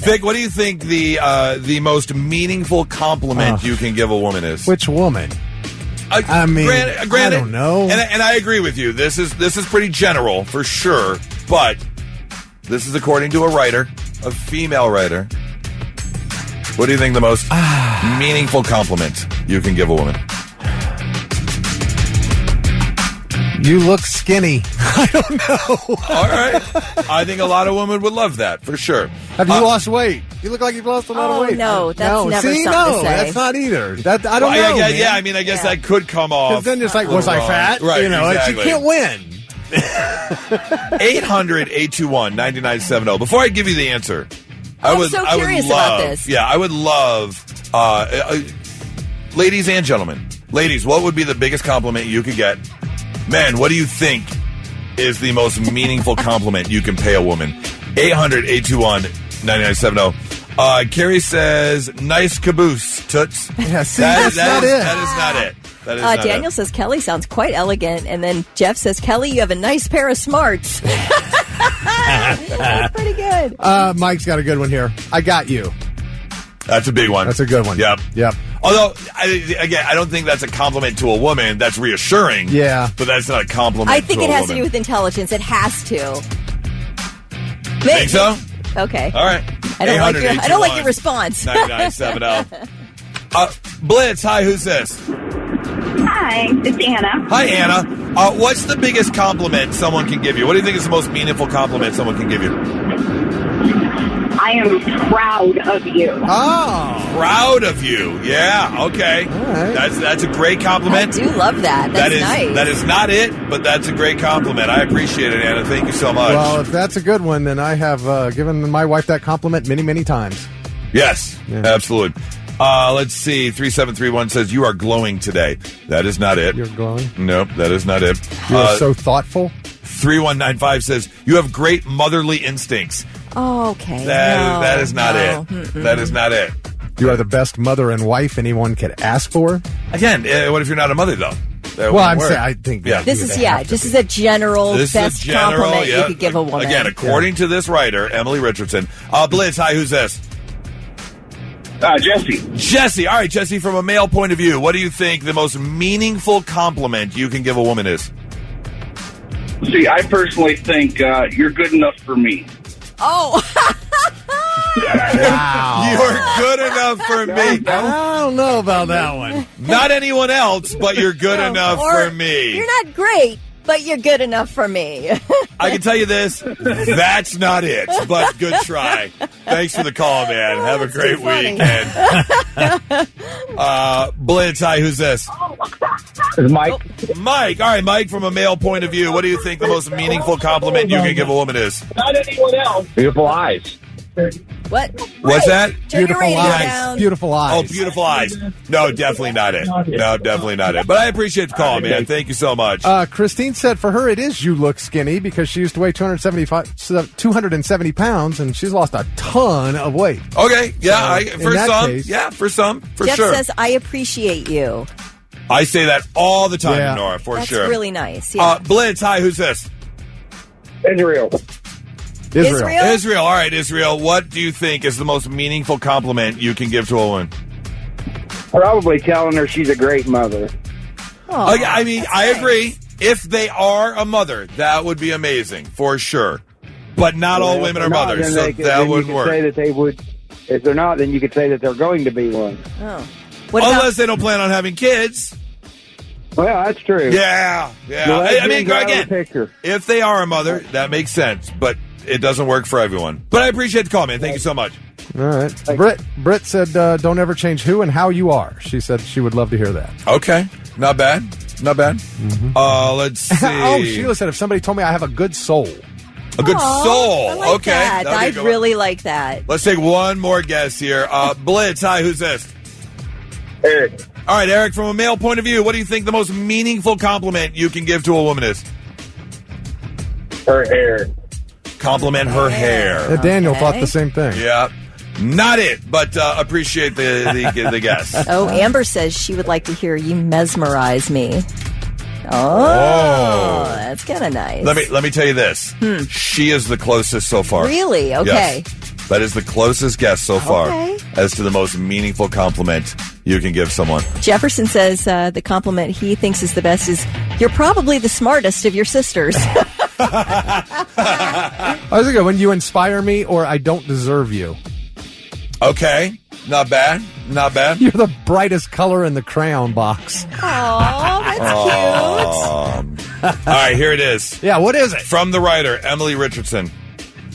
Vic, what do you think the most meaningful compliment you can give a woman is? Which woman? I mean, granted, I don't know. And I agree with you. This is pretty general for sure, but this is according to a female writer. What do you think the most meaningful compliment you can give a woman? You look skinny. I don't know. All right. I think a lot of women would love that, for sure. Have you lost weight? You look like you've lost a lot of weight. No, that's never See, something to say. That's not either. I don't know. I mean, I guess that could come off. Because then it's like, was I fat? Right, exactly. You can't win. 800-821-9970. Before I give you the answer, I'm so curious about this. Yeah, I would love, ladies and gentlemen, what would be the biggest compliment you could get? Men, what do you think is the most meaningful compliment you can pay a woman? 800-821-9970. Carrie says, nice caboose, toots. Yeah, see, that's not it. That is not it. That is not Daniel says, Kelly sounds quite elegant. And then Jeff says, Kelly, you have a nice pair of smarts. That's pretty good. Mike's got a good one here. I got you. That's a big one. That's a good one. Yep. Yep. Although, I don't think that's a compliment to a woman. That's reassuring. Yeah. But that's not a compliment I think to a it has woman. to do with intelligence. It has to. Think so? Okay. All right. I don't like your response. 9970. Blitz, hi, who's this? Hi, it's Anna. Hi, Anna. What's the biggest compliment someone can give you? What do you think is the most meaningful compliment someone can give you? I am proud of you. Oh. Proud of you. Yeah, okay. All right. That's a great I compliment. do love that. That's nice. That is not it, but that's a great compliment. I appreciate it, Anna. Thank you so much. Well, if that's a good one, then I have given my wife that compliment many, many times. Yes, absolutely. Let's see. 3731 says, you are glowing today. That is not it. You're glowing. Nope, that is not it. You're so thoughtful. 3195 says, you have great motherly instincts. Oh, okay. That is not it. Mm-mm. That is not it. You are the best mother and wife anyone could ask for. Again, what if you're not a mother, though? Well, I'm saying, I think. Yeah. This is a general best compliment you could give a woman. Again, according to this writer, Emily Richardson. Blitz, hi, who's this? Jesse. Jesse. All right, Jesse, from a male point of view, what do you think the most meaningful compliment you can give a woman is? See, I personally think you're good enough for me. Oh. Wow. You're good enough for me. I don't know about that one. Not anyone else, but you're good enough for me. You're not great, but you're good enough for me. I can tell you this, that's not it, but good try. Thanks for the call, man. Have a great weekend. Blitz, hi, who's this? It's Mike. Mike. All right, Mike, from a male point of view, what do you think the most meaningful compliment you can give a woman is? Not anyone else. Beautiful eyes. What? What's that? Turn your Beautiful radio eyes. down. Beautiful eyes. Oh, beautiful eyes. No, definitely not it. No, definitely not it. But I appreciate the call, man. Thank you so much. Christine said for her it is you look skinny because she used to weigh 270 pounds and she's lost a ton of weight. Okay, yeah, So, for in that some, case- yeah, for some, for Jeff sure. says, I appreciate you. I say that all the time, Yeah. Nora, for That's sure. really nice. Yeah. Blitz, hi, who's this? Israel. Israel. All right, Israel. What do you think is the most meaningful compliment you can give to a woman? Probably telling her she's a great mother. Aw, I mean, that's I nice. agree. If they are a mother, that would be amazing, for sure. But not all women are mothers, so that wouldn't work. Say that they would. If they're not, then you could say that they're going to be one. Oh. What about Unless they don't plan on having kids. Well, that's true. Yeah. The I mean, lesbians out of the again, picture. if they are a mother, that makes sense, but it doesn't work for everyone. But I appreciate the call, man. Thank you so much. All right. Britt said, don't ever change who and how you are. She said she would love to hear that. Okay. Not bad. Not bad. Let's see. Oh, Sheila said, if somebody told me I have a good soul. A good Aw, soul. I like Okay. that. That'd be a I'd good one. really like that. Let's take one more guess here. Blitz, hi, who's this? Eric. All right, Eric, from a male point of view, what do you think the most meaningful compliment you can give to a woman is? Her hair. Compliment her hair. Daniel Okay. thought the same thing. Yeah. Not it, but appreciate the guess. Oh, Amber says she would like to hear you mesmerize me. Oh, that's kind of nice. Let me tell you this. She is the closest so far. Really? Okay. Yes. That is the closest guess so far Okay. as to the most meaningful compliment you can give someone. Jefferson says the compliment he thinks is the best is, you're probably the smartest of your sisters. I was going to go, when you inspire me or I don't deserve you. Okay. Not bad. Not bad. You're the brightest color in the crayon box. Oh, that's cute. All right, here it is. Yeah, what is it? From the writer, Emily Richardson.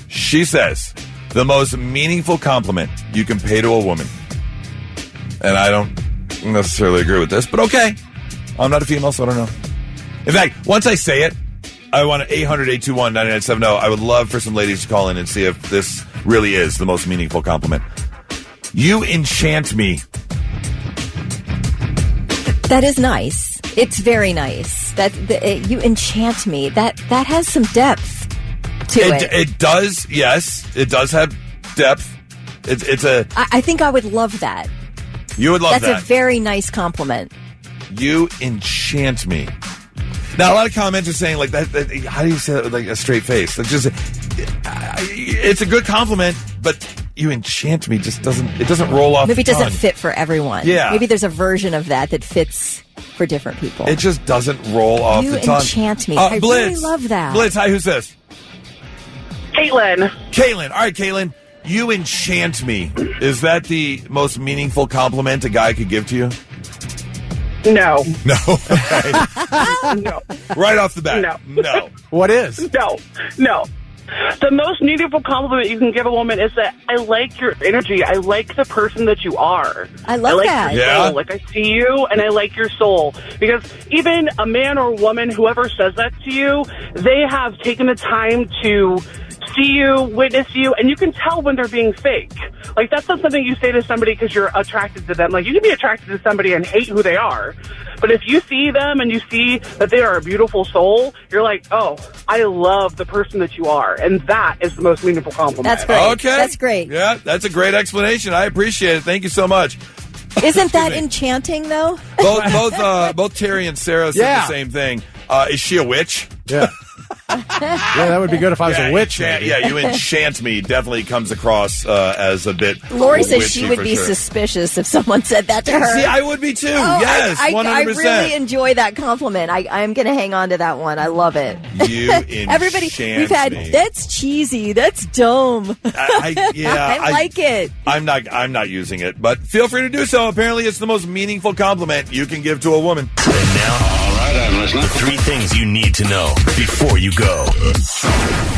She says, the most meaningful compliment you can pay to a woman. And I don't necessarily agree with this, but okay. I'm not a female, so I don't know. In fact, once I say it, I want 800-821-9970. I would love for some ladies to call in and see if this really is the most meaningful compliment. You enchant me. That is nice. It's very nice. You enchant me. That has some depth to it. It does, yes. It does have depth. It's a. I think I would love that. You would love that. That's a very nice compliment. You enchant me. Now, a lot of comments are saying, like, that how do you say that with, like, a straight face? That's just, it's a good compliment, but you enchant me just doesn't roll off Maybe it the tongue. doesn't fit for everyone. Yeah. Maybe there's a version of that fits for different people. It just doesn't roll off the tongue. You enchant me. I Blitz. really love that. Blitz, hi, who's this? Caitlin. Caitlin. All right, Caitlin. You enchant me. Is that the most meaningful compliment a guy could give to you? No. No. Okay. No. Right off the bat. No. What is? No. The most meaningful compliment you can give a woman is that I like your energy. I like the person that you are. I love that. Your soul. Like, I see you and I like your soul. Because even a man or woman, whoever says that to you, they have taken the time to see you, witness you, and you can tell when they're being fake. Like, that's not something you say to somebody because you're attracted to them. Like, you can be attracted to somebody and hate who they are. But if you see them and you see that they are a beautiful soul, you're like, oh, I love the person that you are. And that is the most meaningful compliment. That's great. Okay. That's great. Yeah, that's a great explanation. I appreciate it. Thank you so much. Isn't that enchanting, though? Both Terry and Sarah said the same thing. Is she a witch? Yeah. Yeah, that would be good if I was a witch. You enchant me definitely comes across as a bit. Lori says witchy she would for be sure. suspicious if someone said that to her. See, I would be too. Yes, 100%. I really enjoy that compliment. I am going to hang on to that one. I love it. You enchant Everybody, we've had me. That's cheesy. That's dumb. I like it. I'm not using it, but feel free to do so. Apparently, it's the most meaningful compliment you can give to a woman. And now, all right, I'm listening. 3 things you need to know before you go.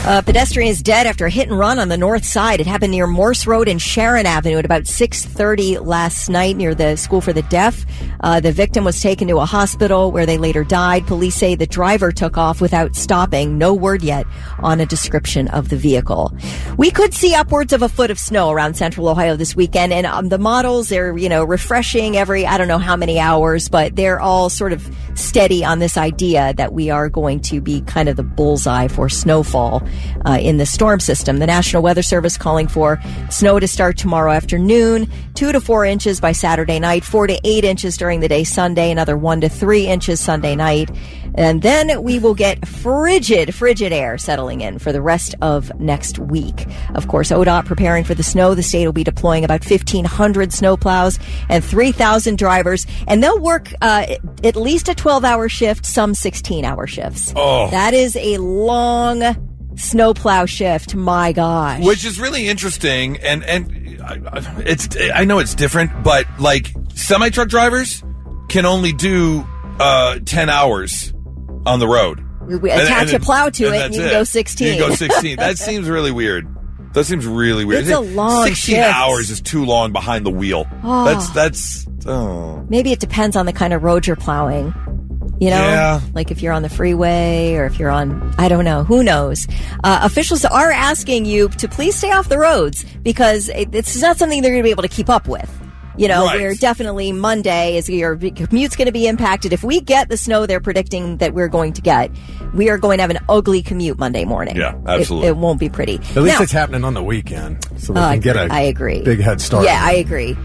A pedestrian is dead after a hit and run on the north side. It happened near Morse Road and Sharon Avenue at about 6:30 last night near the School for the Deaf. The victim was taken to a hospital where they later died. Police say the driver took off without stopping. No word yet on a description of the vehicle. We could see upwards of a foot of snow around central Ohio this weekend, and the models, they're, refreshing every, I don't know how many hours, but they're all sort of steady on this idea that we are going to be kind of the bullseye for snowfall in the storm system. The National Weather Service calling for snow to start tomorrow afternoon, 2 to 4 inches by Saturday night, 4 to 8 inches during the day Sunday, another 1 to 3 inches Sunday night. And then we will get frigid air settling in for the rest of next week. Of course, ODOT preparing for the snow. The state will be deploying about 1,500 snowplows and 3,000 drivers, and they'll work at least a 12-hour shift, some 16-hour shifts. Oh. That is a long snowplow shift. My gosh. Which is really interesting, and I know it's different, but like semi-truck drivers can only do 10 hours on the road. We attach a plow to it and you can go 16. You can go 16. That seems really weird. That seems really weird. It's a long 16 shift. hours is too long behind the wheel. Oh. That's Maybe it depends on the kind of road you're plowing. Yeah. Like if you're on the freeway or if you're on, I don't know, who knows. Officials are asking you to please stay off the roads because it's not something they're going to be able to keep up with. Right. We're definitely Monday is your commute's going to be impacted. If we get the snow they're predicting that we're going to get, we are going to have an ugly commute Monday morning. Yeah, absolutely. It won't be pretty. At least it's happening on the weekend, so we can get a big head start. Yeah, I agree.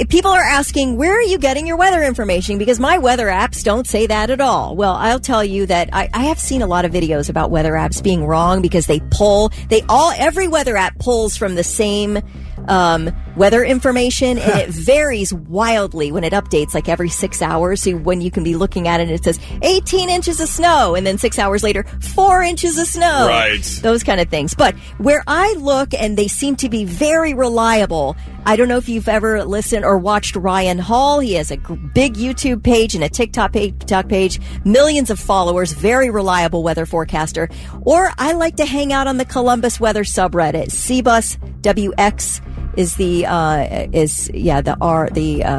People are asking, where are you getting your weather information? Because my weather apps don't say that at all. Well, I'll tell you that I have seen a lot of videos about weather apps being wrong because every weather app pulls from the same weather information, and it varies wildly when it updates, like every 6 hours. So when you can be looking at it and it says 18 inches of snow, and then 6 hours later 4 inches of snow. Right. Those kind of things. But where I look, and they seem to be very reliable. I don't know if you've ever listened or watched Ryan Hall. He has a big YouTube page and a TikTok page, millions of followers, very reliable weather forecaster. Or I like to hang out on the Columbus weather subreddit. CBus WX is the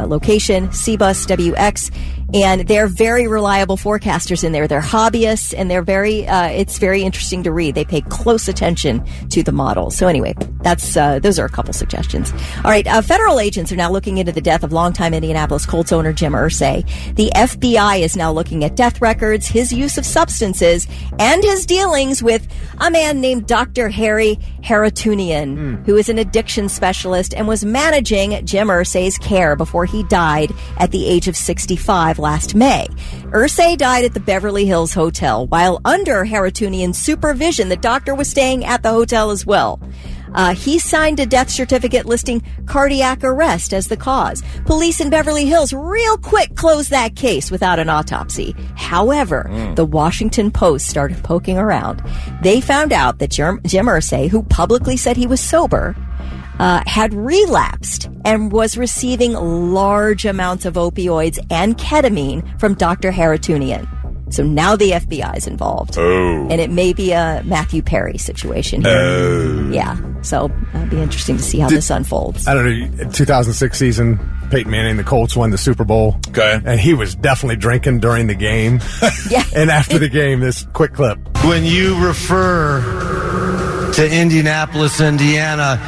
location, CBus WX, and they're very reliable forecasters in there. They're hobbyists, and they're it's very interesting to read. They pay close attention to the models. So anyway, that's those are a couple suggestions. All right, federal agents are now looking into the death of longtime Indianapolis Colts owner Jim Irsay. The FBI is now looking at death records, his use of substances, and his dealings with a man named Dr. Harry Haratunian, who is an addiction specialist specialist and was managing Jim Irsay's care before he died at the age of 65 last May. Irsay died at the Beverly Hills Hotel while under Haratunian's supervision. The doctor was staying at the hotel as well. He signed a death certificate listing cardiac arrest as the cause. Police in Beverly Hills real quick closed that case without an autopsy. However, the Washington Post started poking around. They found out that Jim Irsay, who publicly said he was sober, had relapsed and was receiving large amounts of opioids and ketamine from Dr. Haratunian. So now the FBI is involved. Oh. And it may be a Matthew Perry situation here. Oh. Yeah. So it'll be interesting to see how this unfolds. I don't know, 2006 season, Peyton Manning, the Colts won the Super Bowl. Okay. And he was definitely drinking during the game. Yeah. And after the game, this quick clip. When you refer to Indianapolis, Indiana,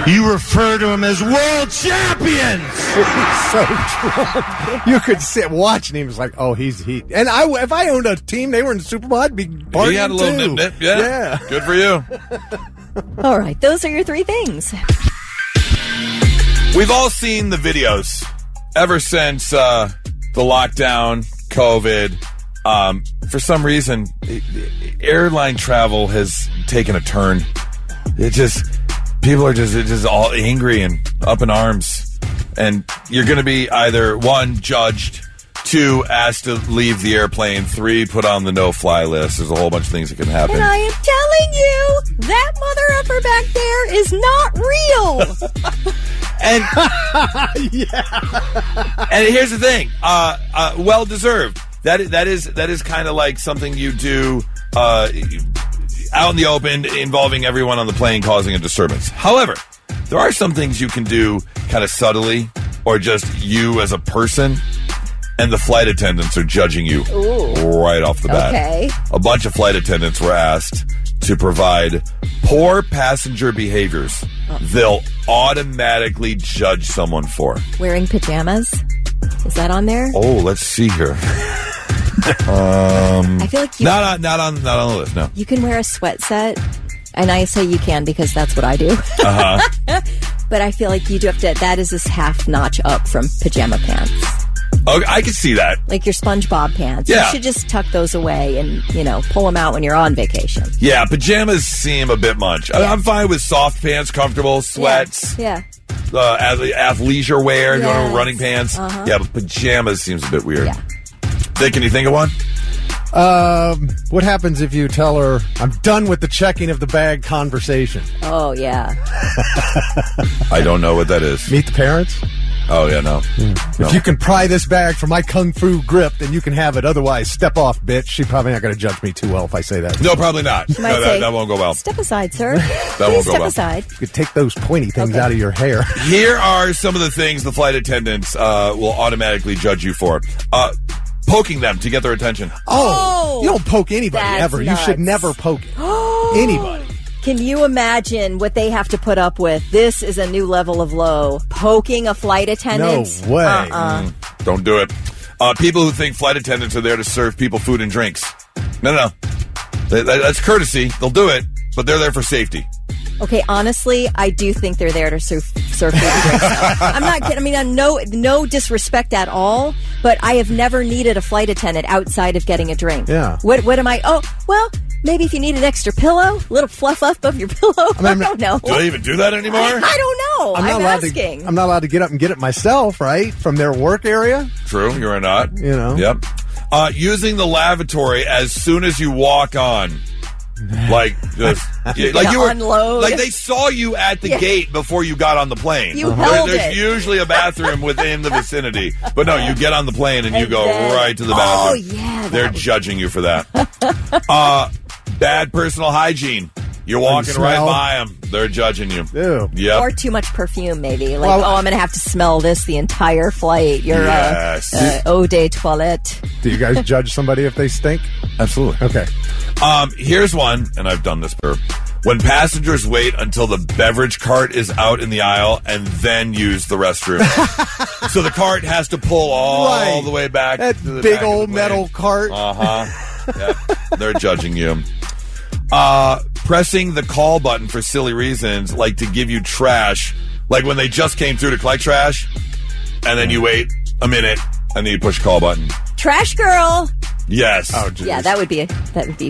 you refer to them as world champions. He's so drunk. You could sit watching him. It was like, oh, he. And if I owned a team, they were in the Super Bowl, I'd be partying He had a little too. nip-nip. Yeah. Good for you. All right. Those are your three things. We've all seen the videos ever since the lockdown, COVID. For some reason, airline travel has taken a turn. People are just all angry and up in arms. And you're going to be either, 1, judged, 2, asked to leave the airplane, 3, put on the no-fly list. There's a whole bunch of things that can happen. And I am telling you, that mother effer back there is not real. And and here's the thing, well deserved. That is kind of like something you do out in the open, involving everyone on the plane, causing a disturbance. However, there are some things you can do kind of subtly, or just you as a person, and the flight attendants are judging you right off the bat. Okay. A bunch of flight attendants were asked to provide poor passenger behaviors they'll automatically judge someone for. Wearing pajamas? Is that on there? Oh, let's see here. I feel like not on the list. No. You can wear a sweat set, and I say you can because that's what I do. Uh-huh. But I feel like you do have to. That is this half notch up from pajama pants. Oh, I can see that. Like your SpongeBob pants. Yeah. You should just tuck those away and, pull them out when you're on vacation. Yeah, pajamas seem a bit much. Yeah. I'm fine with soft pants, comfortable, sweats, Yeah. athleisure wear, Yes. running pants. Uh-huh. Yeah, but pajamas seems a bit weird. Yeah. Can you think of one? What happens if you tell her, I'm done with the checking of the bag conversation? Oh, yeah. I don't know what that is. Meet the parents? Oh, yeah, no. If you can pry this bag from my kung fu grip, then you can have it. Otherwise, step off, bitch. She's probably not going to judge me too well if I say that. No, probably not. Might No, say, that won't go well. Step aside, sir. That Please won't go step well. aside. You could take those pointy things Okay. out of your hair. Here are some of the things the flight attendants will automatically judge you for. Poking them to get their attention. Oh, you don't poke anybody that's ever. nuts. You should never poke anybody. Can you imagine what they have to put up with? This is a new level of low. Poking a flight attendant? No way. Don't do it. People who think flight attendants are there to serve people food and drinks. No. That's courtesy. They'll do it, but they're there for safety. Okay, honestly, I do think they're there to serve food and drinks. I'm not kidding. I mean, no disrespect at all, but I have never needed a flight attendant outside of getting a drink. Yeah. What am I? Oh, well, maybe if you need an extra pillow, a little fluff up of your pillow. I don't know. Do they even do that anymore? I don't know. I'm asking. I'm not allowed to get up and get it myself, right? From their work area? True, you're not. Yep. Using the lavatory as soon as you walk on. Like just like you were unload. like they saw you at the gate before you got on the plane. You held There's it. usually a bathroom within the vicinity, but no, you get on the plane and you And go then- right to the bathroom. Oh, yeah, They're judging you for that. Bad personal hygiene. You're walking right smell. by them. They're judging you. Ew. Yep. Or too much perfume, maybe. Like, Well, I'm going to have to smell this the entire flight. Your Yes. eau de toilette. Do you guys judge somebody if they stink? Absolutely. Okay. Here's one, and I've done this before. When passengers wait until the beverage cart is out in the aisle and then use the restroom. So the cart has to pull all Right. the way back That to the big back of old the plane. metal cart. Yeah, they're judging you. Pressing the call button for silly reasons, like to give you trash Like when they just came through to collect trash, and then you wait a minute, and then you push the call button. Trash girl. Yes. Oh, geez. Yeah, that would be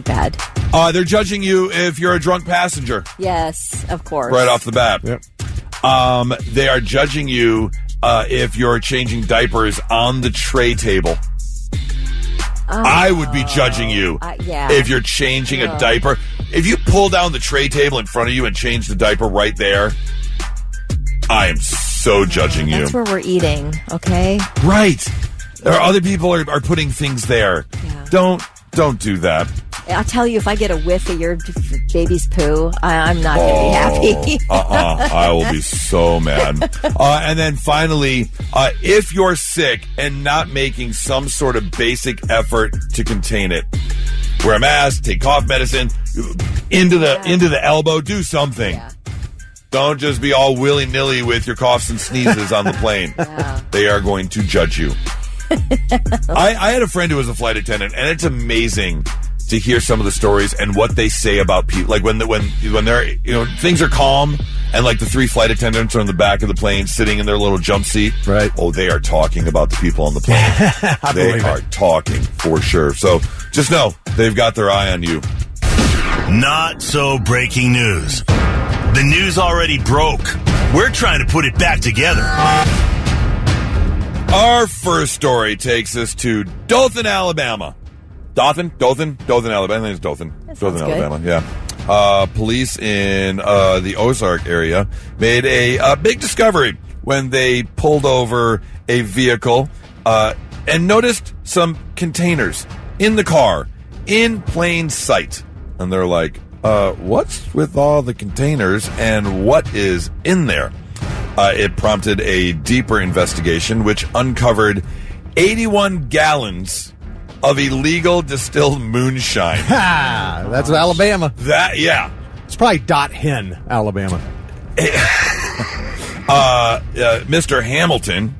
bad. They're judging you if you're a drunk passenger. Yes, of course. Right off the bat. Yep. They are judging you if you're changing diapers on the tray table. I would be judging you if you're changing a diaper. If you pull down the tray table in front of you and change the diaper right there, I am so judging you. That's where we're eating, okay? Right. There are other people are putting things there. Yeah. Don't do that. I'll tell you, if I get a whiff of your baby's poo, I'm not going to be happy. I will be so mad. And then finally, if you're sick and not making some sort of basic effort to contain it, wear a mask, take cough medicine, into the elbow, do something. Yeah. Don't just be all willy-nilly with your coughs and sneezes on the plane. Yeah. They are going to judge you. I had a friend who was a flight attendant, and it's amazing to hear some of the stories and what they say about people. Like when they're, things are calm and like the 3 flight attendants are in the back of the plane sitting in their little jump seat. Right. Oh, they are talking about the people on the plane. They are talking for sure. So just know they've got their eye on you. Not so breaking news. The news already broke. We're trying to put it back together. Our first story takes us to Dothan, Alabama. Dothan, Alabama. I think it's Dothan. Dothan, Alabama. Yeah. Police in the Ozark area made a big discovery when they pulled over a vehicle and noticed some containers in the car in plain sight. And they're like, what's with all the containers and what is in there? It prompted a deeper investigation, which uncovered 81 gallons of illegal distilled moonshine. Ha! That's Alabama. Yeah. It's probably .hen, Alabama. Mr. Hamilton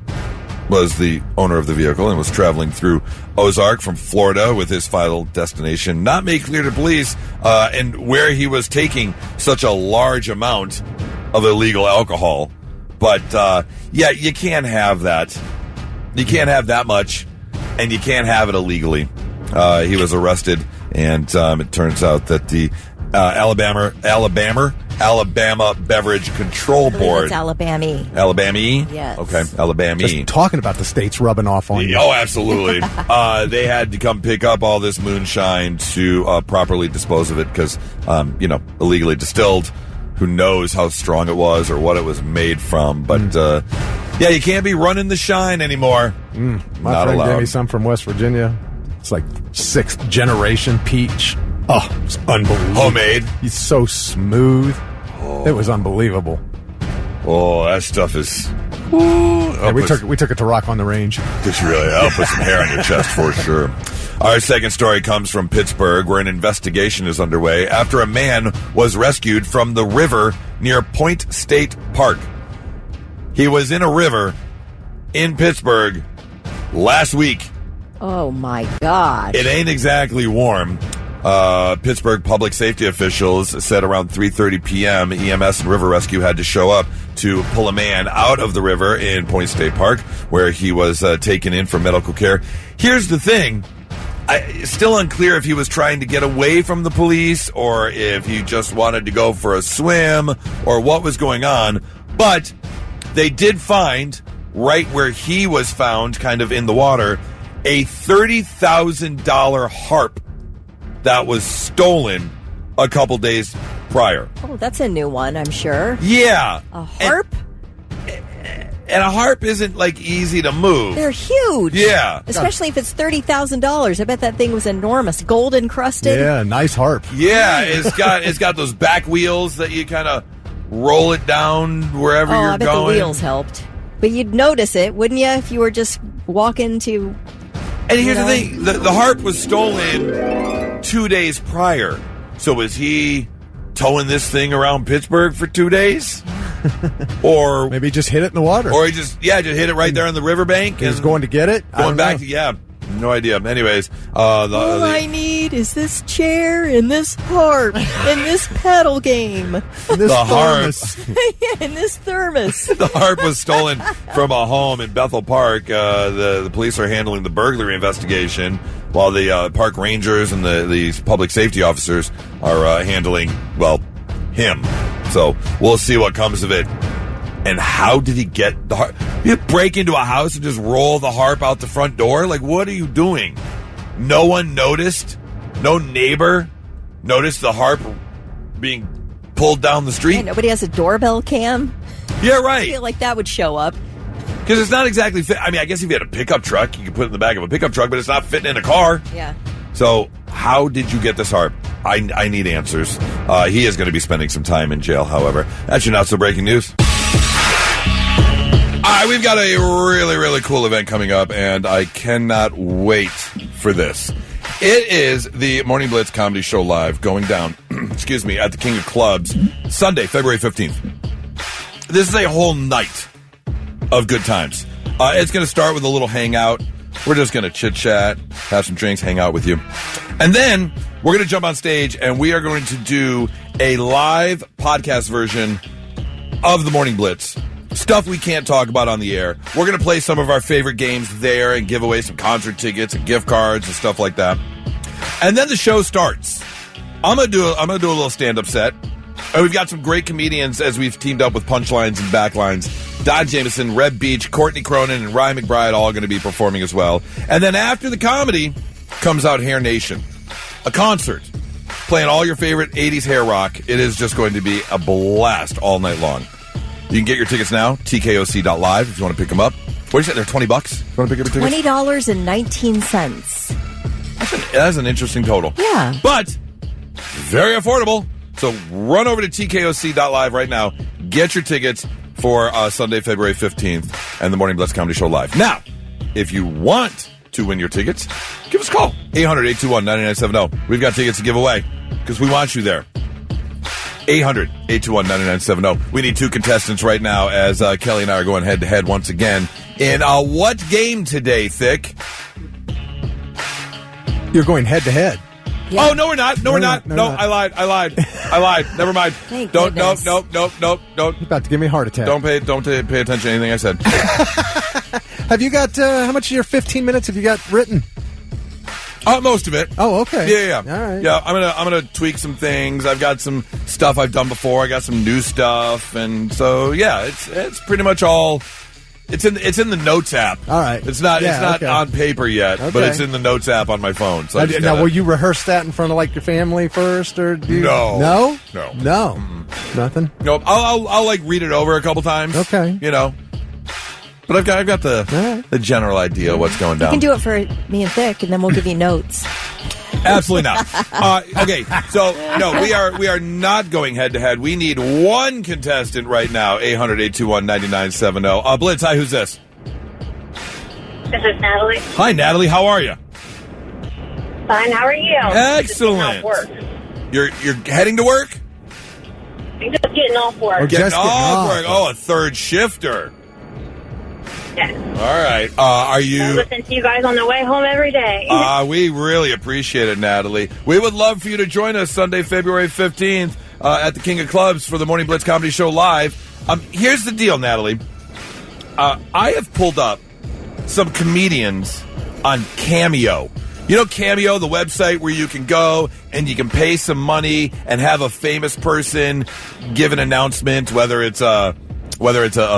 was the owner of the vehicle and was traveling through Ozark from Florida with his final destination not made clear to police and where he was taking such a large amount of illegal alcohol. But, you can't have that. You can't have that much, and you can't have it illegally. He was arrested, and it turns out that the Alabama Beverage Control Board. It's Alabama. Alabama? Yes. Okay, Alabama. Just talking about the states rubbing off on you. Oh, absolutely. They had to come pick up all this moonshine to properly dispose of it because, illegally distilled. Who knows how strong it was or what it was made from. But, you can't be running the shine anymore. My Not friend allowed. gave me some from West Virginia. It's like 6th generation peach. Oh, it's unbelievable. Homemade. He's so smooth. Oh. It was unbelievable. Oh, that stuff is... Yeah, we took it to Rock on the Range. Did you really? I'll put some hair on your chest for sure. Our second story comes from Pittsburgh, where an investigation is underway after a man was rescued from the river near Point State Park. He was in a river in Pittsburgh last week. Oh, my God. It ain't exactly warm. Pittsburgh public safety officials said around 3:30 p.m. EMS and River Rescue had to show up to pull a man out of the river in Point State Park, where he was taken in for medical care. Here's the thing. It's still unclear if he was trying to get away from the police or if he just wanted to go for a swim or what was going on. But they did find, right where he was found, kind of in the water, a $30,000 harp that was stolen a couple days prior. Oh, that's a new one, I'm sure. Yeah. A harp? And a harp isn't, easy to move. They're huge. Yeah. Especially if it's $30,000. I bet that thing was enormous. Gold encrusted. Yeah, nice harp. Yeah, it's got those back wheels that you kind of roll it down wherever you're I bet going. the wheels helped. But you'd notice it, wouldn't you, if you were just walking to... And here's the thing. The harp was stolen 2 days prior. So was he towing this thing around Pittsburgh for 2 days? Or maybe just hit it in the water. Or he just hit it right there on the riverbank. He was going to get it? Going back to, no idea. Anyways, all I need is this chair and this harp and this pedal game. And this thermos. Yeah, and this thermos. The harp was stolen from a home in Bethel Park. The police are handling the burglary investigation, while the park rangers and the public safety officers are handling, well, him. So we'll see what comes of it. And how did he get the harp? You break into a house and just roll the harp out the front door? Like, what are you doing? No one noticed? No neighbor noticed the harp being pulled down the street? Yeah, nobody has a doorbell cam? Yeah, right. I feel like that would show up. Because it's not exactly fit. I mean, I guess if you had a pickup truck, you could put it in the back of a pickup truck, but it's not fitting in a car. Yeah. So how did you get this harp? I need answers. He is going to be spending some time in jail, however. That's your not-so-breaking news. All right, we've got a really, really cool event coming up, and I cannot wait for this. It is the Morning Blitz Comedy Show Live going down, excuse me, at the King of Clubs, Sunday, February 15th. This is a whole night of good times. It's going to start with a little hangout. We're just going to chit-chat, have some drinks, hang out with you. And then we're going to jump on stage, and we are going to do a live podcast version of the Morning Blitz. Stuff we can't talk about on the air. We're going to play some of our favorite games there and give away some concert tickets and gift cards and stuff like that. And then the show starts. I'm going to do a little stand-up set. And we've got some great comedians as we've teamed up with Punchlines and Backlines. Don Jameson, Reb Beach, Courtney Cronin, and Ryan McBride all going to be performing as well. And then after the comedy comes out Hair Nation, a concert playing all your favorite 80s hair rock. It is just going to be a blast all night long. You can get your tickets now, tkOC.live, if you want to pick them up. What did you say? They're $20? You want to pick up your tickets? $20.19. That's an interesting total. Yeah. But very affordable. So run over to tkOC.live right now. Get your tickets for Sunday, February 15th and the Morning Blitz Comedy Show Live. Now, if you want to win your tickets, give us a call. 800-821-9970. We've got tickets to give away because we want you there. 800-821-9970. We need two contestants right now as Kelly and I are going head-to-head once again. In what game today, Thick? You're going head-to-head. Yeah. Oh, no, we're not. No, we're not. No, I lied. Never mind. Thank Don't. goodness. Nope. You're about to give me a heart attack. Don't pay attention to anything I said. Have you got, how much of your 15 minutes have you got written? Most of it. Oh, okay. Yeah. All right. Yeah, I'm gonna tweak some things. I've got some stuff I've done before. I got some new stuff, and so yeah, it's pretty much all. It's in the Notes app. All right. It's not okay. on paper yet, but it's in the Notes app on my phone. So now, will you rehearse that in front of like your family first, or do you? No. No. Mm-hmm. Nothing. Nope. I'll like read it over a couple times. Okay. You know. But I've got the general idea of what's going down. You can do it for me and Thick, and then we'll give you notes. Absolutely not. Okay, so no, we are not going head to head. We need one contestant right now. 800-821-9970. Blitz, hi, who's this? This is Natalie. Hi, Natalie. How are you? Fine. How are you? Excellent. Work. You're heading to work? I'm just getting off work. Getting off work. Oh, a third shifter. Yeah. All right. Are you? I listen to you guys on the way home every day. We really appreciate it, Natalie. We would love for you to join us Sunday, February 15th at the King of Clubs for the Morning Blitz Comedy Show Live. Here's the deal, Natalie. I have pulled up some comedians on Cameo. You know Cameo, the website where you can go and you can pay some money and have a famous person give an announcement, whether it's a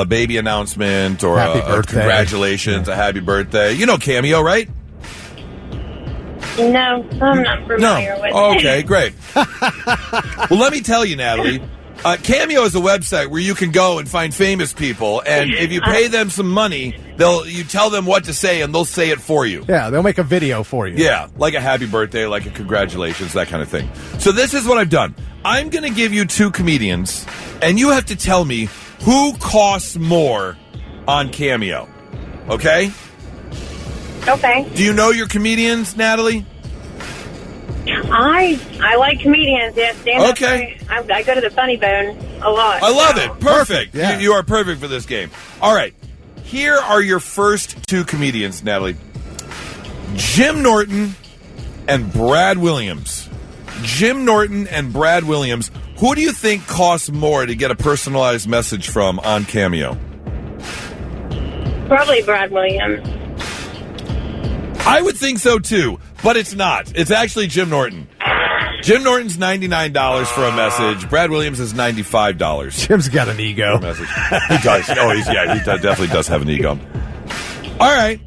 baby announcement or a congratulations, a happy birthday. You know Cameo, right? No, I'm not familiar with it. Okay, great. Well, let me tell you, Natalie. Cameo is a website where you can go and find famous people, and if you pay them some money, you tell them what to say, and they'll say it for you. Yeah, they'll make a video for you. Yeah, like a happy birthday, like a congratulations, that kind of thing. So this is what I've done. I'm going to give you two comedians, and you have to tell me who costs more on Cameo. Okay? Okay. Do you know your comedians, Natalie? I like comedians. Yes, stand-up. Okay. I go to the Funny Bone a lot. I love it. Perfect. Yeah. You are perfect for this game. All right. Here are your first two comedians, Natalie. Jim Norton and Brad Williams. Jim Norton and Brad Williams. Who do you think costs more to get a personalized message from on Cameo? Probably Brad Williams. I would think so, too, but it's not. It's actually Jim Norton. Jim Norton's $99 for a message. Brad Williams is $95. Jim's got an ego. For a message. He does. Oh, he definitely does have an ego. All right.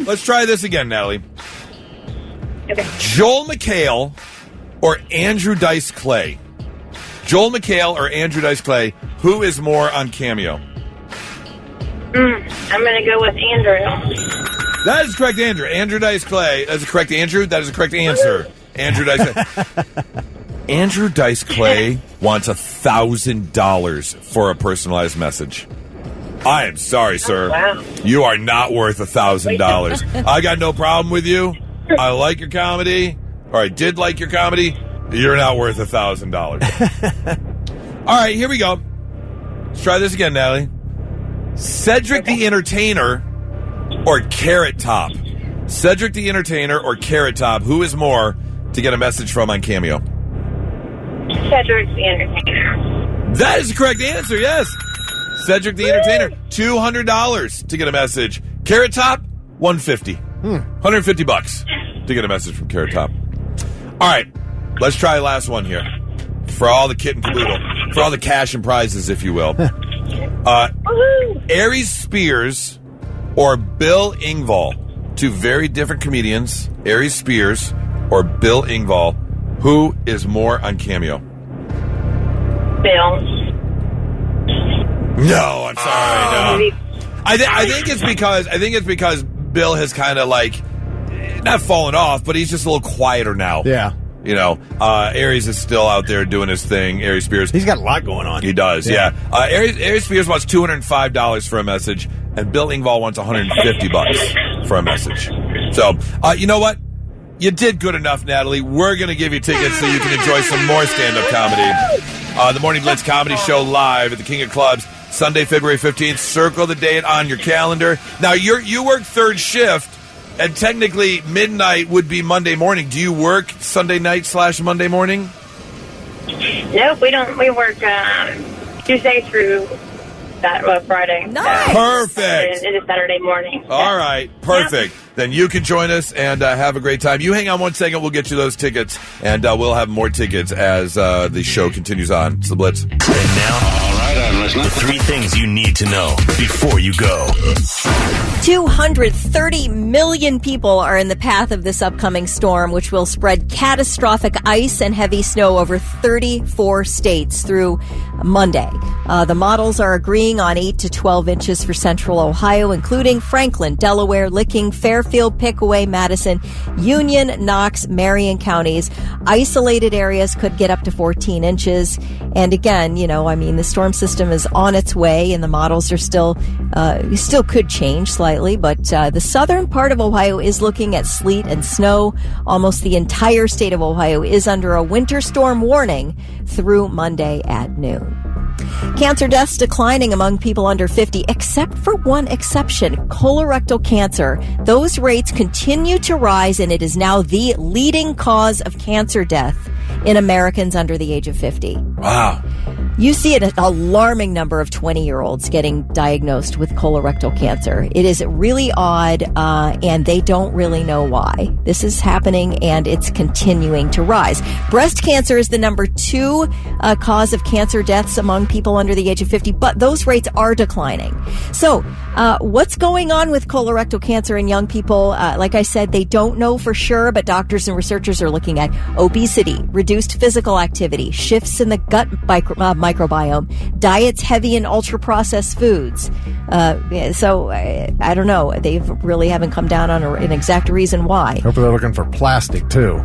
Let's try this again, Natalie. Okay. Joel McHale or Andrew Dice Clay? Joel McHale or Andrew Dice Clay, who is more on Cameo? I'm going to go with Andrew. That is correct, Andrew. Andrew Dice Clay. That is correct, Andrew. That is the correct answer. Andrew Dice Clay. Andrew Dice Clay wants $1,000 for a personalized message. I am sorry, sir. Oh, wow. You are not worth $1,000. I got no problem with you. I like your comedy, or I did like your comedy. You're not worth $1,000. All right, here we go. Let's try this again, Natalie. Cedric the Entertainer or Carrot Top? Cedric the Entertainer or Carrot Top? Who is more to get a message from on Cameo? Cedric the Entertainer. That is the correct answer, yes. Cedric the Entertainer, $200 to get a message. Carrot Top, $150. $150 to get a message from Carrot Top. All right, let's try the last one here. For all the kit and caboodle. For all the cash and prizes, if you will. Aries Spears or Bill Engvall. Two very different comedians. Aries Spears or Bill Engvall. Who is more on Cameo? Bill. No, I'm sorry. No. I think it's because Bill has kind of like not fallen off, but he's just a little quieter now. Yeah. You know, Aries is still out there doing his thing. Aries Spears. He's got a lot going on. He does, yeah. Aries Spears wants $205 for a message, and Bill Engvall wants $150 for a message. So, you know what? You did good enough, Natalie. We're going to give you tickets so you can enjoy some more stand-up comedy. The Morning Blitz Comedy Show live at the King of Clubs, Sunday, February 15th. Circle the date on your calendar. Now, you work third shift. And technically, midnight would be Monday morning. Do you work Sunday night / Monday morning? Nope, we don't. We work Tuesday through Friday. Nice. Perfect. Into Saturday morning. All right. Perfect. Yep. Then you can join us and have a great time. You hang on one second. We'll get you those tickets. And we'll have more tickets as the show continues on. It's the Blitz. And now, all right, I'm listening. The 3 things you need to know before you go. 230 million people are in the path of this upcoming storm, which will spread catastrophic ice and heavy snow over 34 states through Monday. The models are agreeing on 8 to 12 inches for central Ohio, including Franklin, Delaware, Licking, Fairfield, Pickaway, Madison, Union, Knox, Marion counties. Isolated areas could get up to 14 inches. And again, the storm system is on its way, and the models are still could change slightly, but the southern part of Ohio is looking at sleet and snow. Almost the entire state of Ohio is under a winter storm warning through Monday at noon. Cancer deaths declining among people under 50, except for one exception, colorectal cancer. Those rates continue to rise, and it is now the leading cause of cancer death in Americans under the age of 50. Wow. You see an alarming number of 20-year-olds getting diagnosed with colorectal cancer. It is really odd, and they don't really know why. This is happening, and it's continuing to rise. Breast cancer is the number 2 cause of cancer deaths among people under the age of 50, but those rates are declining. So what's going on with colorectal cancer in young people? Like I said, they don't know for sure, but doctors and researchers are looking at obesity, reduced physical activity, shifts in the gut microbiome, diets heavy in ultra-processed foods. So I don't know. They really haven't come down on an exact reason why. Hopefully they're looking for plastic, too.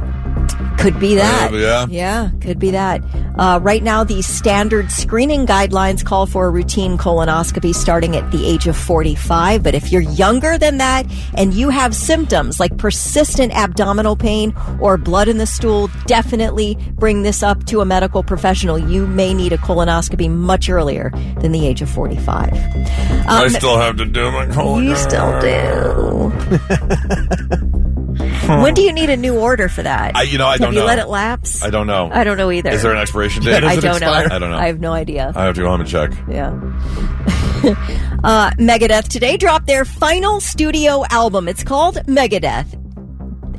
Could be that. Yeah, could be that. Right now, the standard screening guidelines call for a routine colonoscopy starting at the age of 45. But if you're younger than that and you have symptoms like persistent abdominal pain or blood in the stool, definitely bring this up to a medical professional. You may need a colonoscopy much earlier than the age of 45. I still have to do my colonoscopy. You still do. When do you need a new order for that? I don't know. Have you let it lapse? I don't know. I don't know either. Is there an expiration date? I don't know. I don't know. I have no idea. I have to go home and check. Yeah. Megadeth today dropped their final studio album. It's called Megadeth.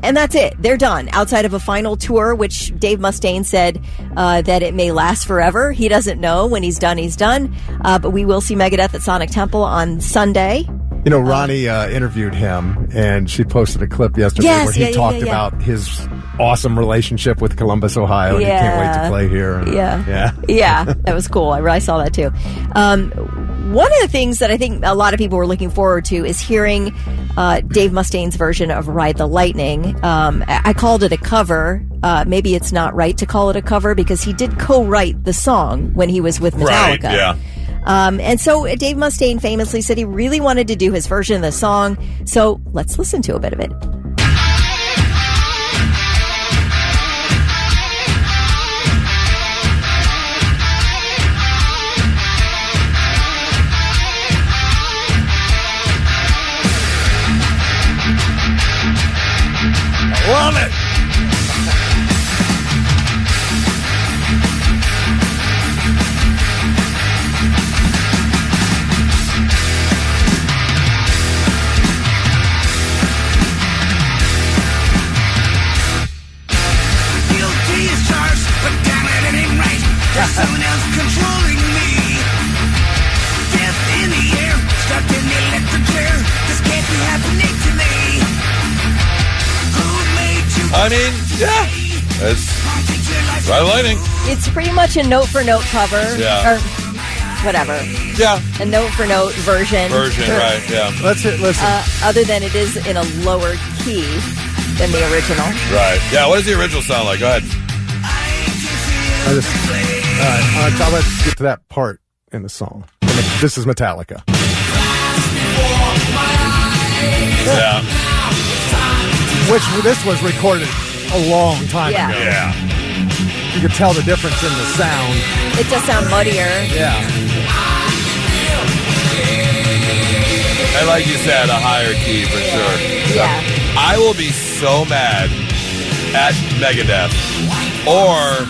And that's it. They're done. Outside of a final tour, which Dave Mustaine said that it may last forever. He doesn't know. When he's done, he's done. But we will see Megadeth at Sonic Temple on Sunday. Ronnie interviewed him, and she posted a clip yesterday where he talked about his awesome relationship with Columbus, Ohio, and he can't wait to play here. And, yeah, that was cool. I saw that too. One of the things that I think a lot of people were looking forward to is hearing Dave Mustaine's version of Ride the Lightning. I called it a cover. Maybe it's not right to call it a cover because he did co-write the song when he was with Metallica. Right, yeah. And so Dave Mustaine famously said he really wanted to do his version of the song. So let's listen to a bit of it. Love it. Someone else controlling me. Death in the air, stuck in the electric chair. This can't be happening to me. Who made you? I mean, yeah. It's Ride the Lightning. It's pretty much a note-for-note cover. Yeah. Or whatever. Yeah. A note-for-note version. Right, yeah. Listen. Other than it is in a lower key than the original. Right. Yeah, what does the original sound like? Go ahead. Let's get to that part in the song. This is Metallica. Yeah. Which this was recorded a long time ago. Yeah. You could tell the difference in the sound. It does sound muddier. Yeah. And like you said, a higher key for sure. Yeah. I will be so mad at Megadeth or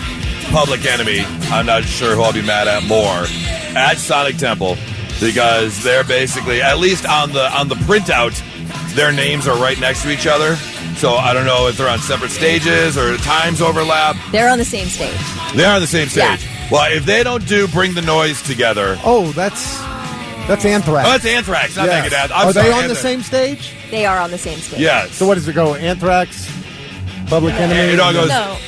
Public Enemy. I'm not sure who I'll be mad at more at Sonic Temple because they're basically, at least on the printout, their names are right next to each other. So I don't know if they're on separate stages or times overlap. They're on the same stage. They're on the same stage. Yeah. Well, if they don't do Bring the Noise together. Oh, that's Anthrax. Oh, that's Anthrax, not Megadeth. Are they on the same stage? They are on the same stage. Yes. So what does it go? Anthrax, Public Enemy? It all goes. No.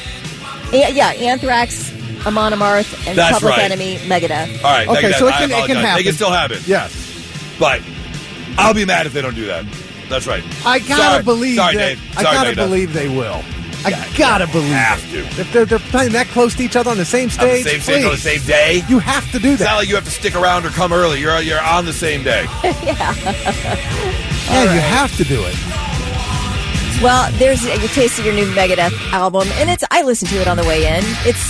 Yeah, Anthrax, Amon Amarth, and That's Public right. Enemy, Megadeth. All right. Okay, Megadeth, so it I can apologize. happen. They can still happen. Yes. But I'll be mad if they don't do that. That's right. I gotta believe Sorry, that. Dave. I Sorry, gotta Megadeth. believe they will. I gotta believe have it. to. If they're playing that close to each other on the same On the stage, same stage on the please. same day. You have to do It's not that. like you have to stick around or come early. You're on the same day. Yeah, you have to do it. Well, there's your taste of your new Megadeth album, and I listened to it on the way in. It's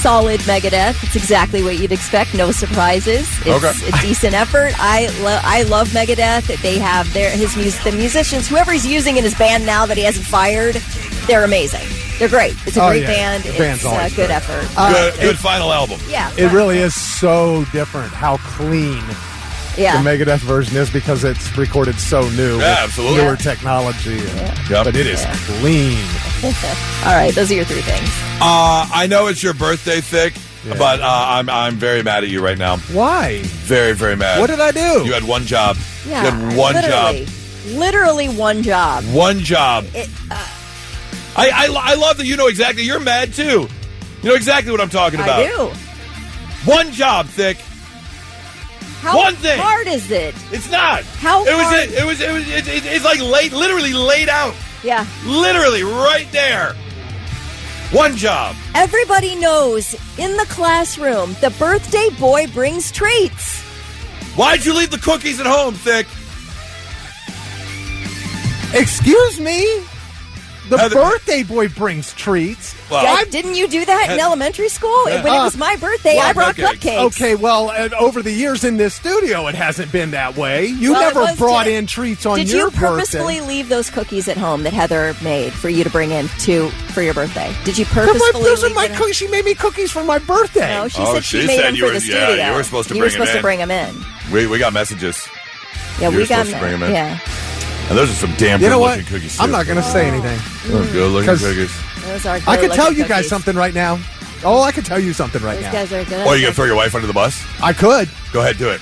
solid Megadeth. It's exactly what you'd expect. No surprises. It's a decent effort. I love Megadeth. They have the musicians, whoever he's using in his band now that he hasn't fired, they're amazing. They're great. It's a great band. The band's It's always good great. effort. Good final album. Yeah. It really is so different how clean Yeah. the Megadeth version is because it's recorded so new. Yeah, with absolutely. Newer technology. But it is clean. All right, those are your three things. I know it's your birthday, Thick, but I'm very mad at you right now. Why? Very, very mad. What did I do? You had one job. Yeah. You had one job. Literally one job. One job. I love that you know exactly. You're mad too. You know exactly what I'm talking about. I do. One job, Thick. How One thing. hard is it? It's not. How hard? It's like literally laid out. Yeah. Literally right there. One job. Everybody knows in the classroom, the birthday boy brings treats. Why'd you leave the cookies at home, Thick? Excuse me? The Heather- birthday boy brings treats. Well, Didn't you do that in elementary school? When it was my birthday, Well, I brought cupcakes. cupcakes. Okay, well, over the years in this studio, it hasn't been that way. You Well, it never was brought today. in treats on Did your you purposefully birthday. leave those cookies at home that Heather made for you to bring in for your birthday? Did you purposefully Those are leave my it at- cookies. She made me cookies for my birthday. No, she Oh, said she she made said them you for were- the yeah, studio. you were supposed to You bring were supposed them to bring them in. we got messages. Yeah, You we were got supposed to bring them in. Yeah, And those are some damn You know what? good-looking cookies, too. I'm not going to say anything. Good looking 'Cause- cookies. those are. I could tell good-looking you guys cookies. something right now. Oh, I could tell you something right Those now. guys are good. Oh, you going to throw your wife under the bus? I could. Go ahead, do it.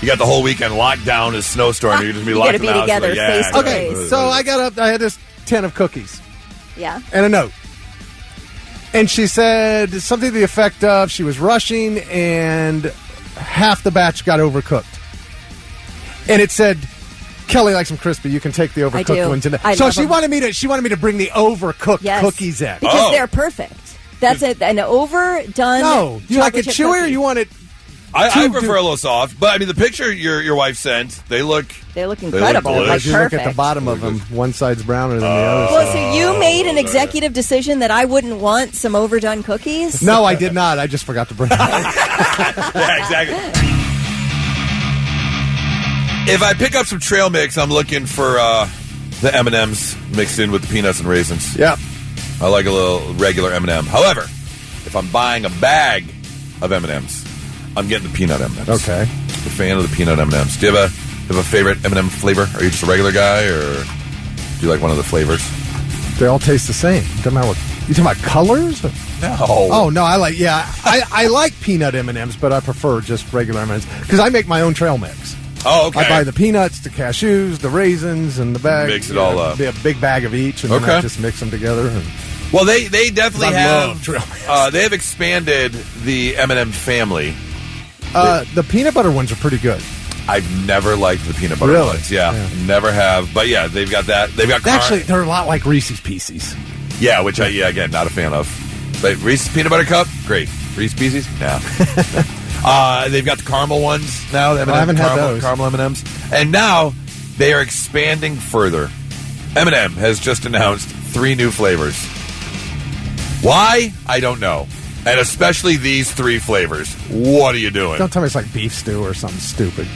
You got the whole weekend locked down as snowstorm. You just be You locked gotta in the be house. together, Like, face to Okay, face. so I had this tin of cookies Yeah. and a note. And she said something to the effect of she was rushing and half the batch got overcooked. And it said, Kelly likes them crispy. You can take the overcooked do. ones in. I So love she them. wanted me to bring the overcooked Yes. cookies in. Because Oh. they're perfect. That's an overdone. No, you like it chocolate chip chewy or cookie. you want it? I Too prefer a little soft, but I mean the picture your wife sent, they look They look look incredible. delicious. Like You look perfect. at the bottom of them. One side's browner than the other. Well, so you made an executive decision that I wouldn't want some overdone cookies? No, I did not. I just forgot to bring them. yeah, exactly. If I pick up some trail mix, I'm looking for the M&Ms mixed in with the peanuts and raisins. Yep. I like a little regular M&M. However, if I'm buying a bag of M&Ms, I'm getting the peanut M&Ms. Okay. I'm a fan of the peanut M&Ms. Do you have a favorite M&M flavor? Are you just a regular guy, or do you like one of the flavors? They all taste the same. Doesn't matter what. You talking about colors? No. Oh no, I like. Yeah, I like peanut M&Ms, but I prefer just regular M&Ms because I make my own trail mix. Oh, okay. I buy the peanuts, the cashews, the raisins, and the bag. Mix it all up. Be a big bag of each, and then Okay. I just mix them together. And Well, they definitely I love have trail mix. they have expanded the M&M family. the peanut butter ones are pretty good. I've never liked the peanut butter Really? ones. Yeah, never have. But yeah, they've got that. They've got Actually, they're a lot like Reese's Pieces. yeah, which again not a fan of. But Reese's peanut butter cup, great. Reese's Pieces, no. They've got the caramel ones now. The M&M, I haven't had caramel, those. caramel M&Ms, and now they are expanding further. M&M has just announced 3 new flavors. Why? I don't know. And especially these 3 flavors. What are you doing? Don't tell me it's like beef stew or something stupid.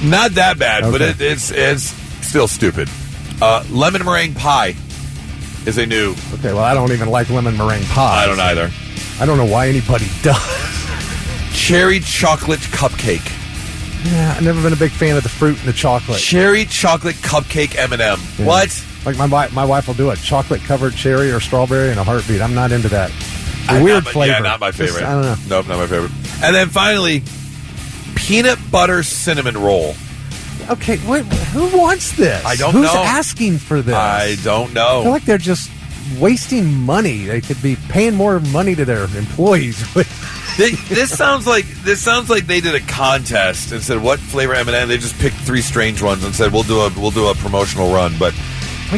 Not that bad, but Okay. it's still stupid. Lemon meringue pie is a new. Okay, well, I don't even like lemon meringue pie. I don't either. I don't know why anybody does. Cherry chocolate cupcake. Yeah, I've never been a big fan of the fruit and the chocolate. Cherry chocolate cupcake M&M. Yeah. What? Like my wife will do a chocolate covered cherry or strawberry in a heartbeat. I'm not into that. A weird flavor. Yeah, not my favorite. Just, I don't know. Nope, not my favorite. And then finally, peanut butter cinnamon roll. Okay, who wants this? I don't Who's know. asking for this? I don't I feel know. like they're just wasting money. They could be paying more money to their employees. This sounds like they did a contest and said what flavor M&M. They just picked 3 strange ones and said we'll do a promotional run. But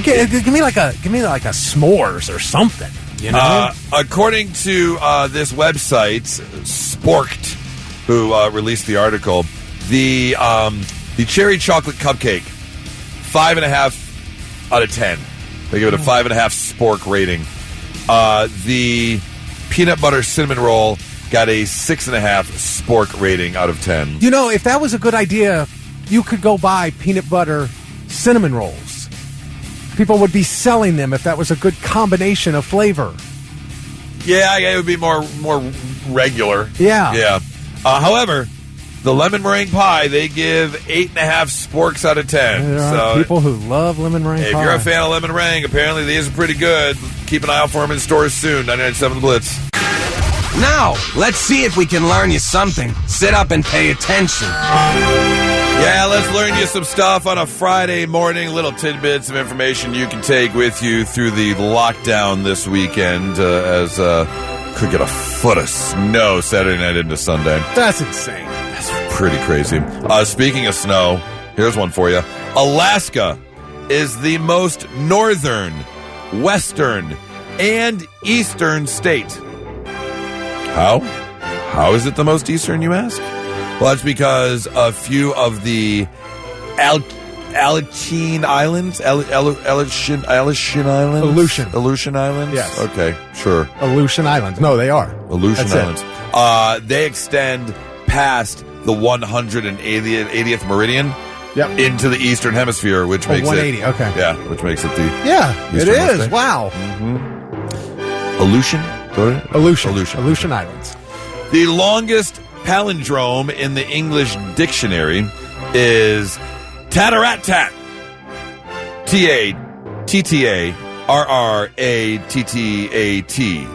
give me like a s'mores or something. You know? According to this website, Sporked, who released the article, the cherry chocolate cupcake, 5.5 out of 10. They give it a 5.5 Spork rating. The peanut butter cinnamon roll got a 6.5 Spork rating out of 10. You know, if that was a good idea, you could go buy peanut butter cinnamon rolls. People would be selling them if that was a good combination of flavor. Yeah, it would be more regular. Yeah. Yeah. However, the lemon meringue pie, they give 8.5 Sporks out of 10. There So are people who love lemon meringue if pie. you're a fan of lemon meringue, apparently these are pretty good. Keep an eye out for them in stores soon. 99.7 The Blitz. Now, let's see if we can learn you something. Sit up and pay attention. Yeah, let's learn you some stuff on a Friday morning. Little tidbits of information you can take with you through the lockdown this weekend as could get a foot of snow Saturday night into Sunday. That's insane. That's pretty crazy. Speaking of snow, here's one for you. Alaska is the most northern, western, and eastern state. How? How is it the most eastern, you ask? Well, that's because a few of the Aleutian Islands? Aleutian Islands? Aleutian Islands? Yes. Okay, sure. Aleutian Islands. No, they are. Aleutian That's Islands. They extend past the 180th meridian into the eastern hemisphere, which makes 180, it... okay. Yeah, which makes it the... Yeah, it easternmost is. thing. Wow. Aleutian? Aleutian Islands. The longest palindrome in the English dictionary is Tattarat-tat. T-A-T-T-A-R-R-A-T-T-A-T.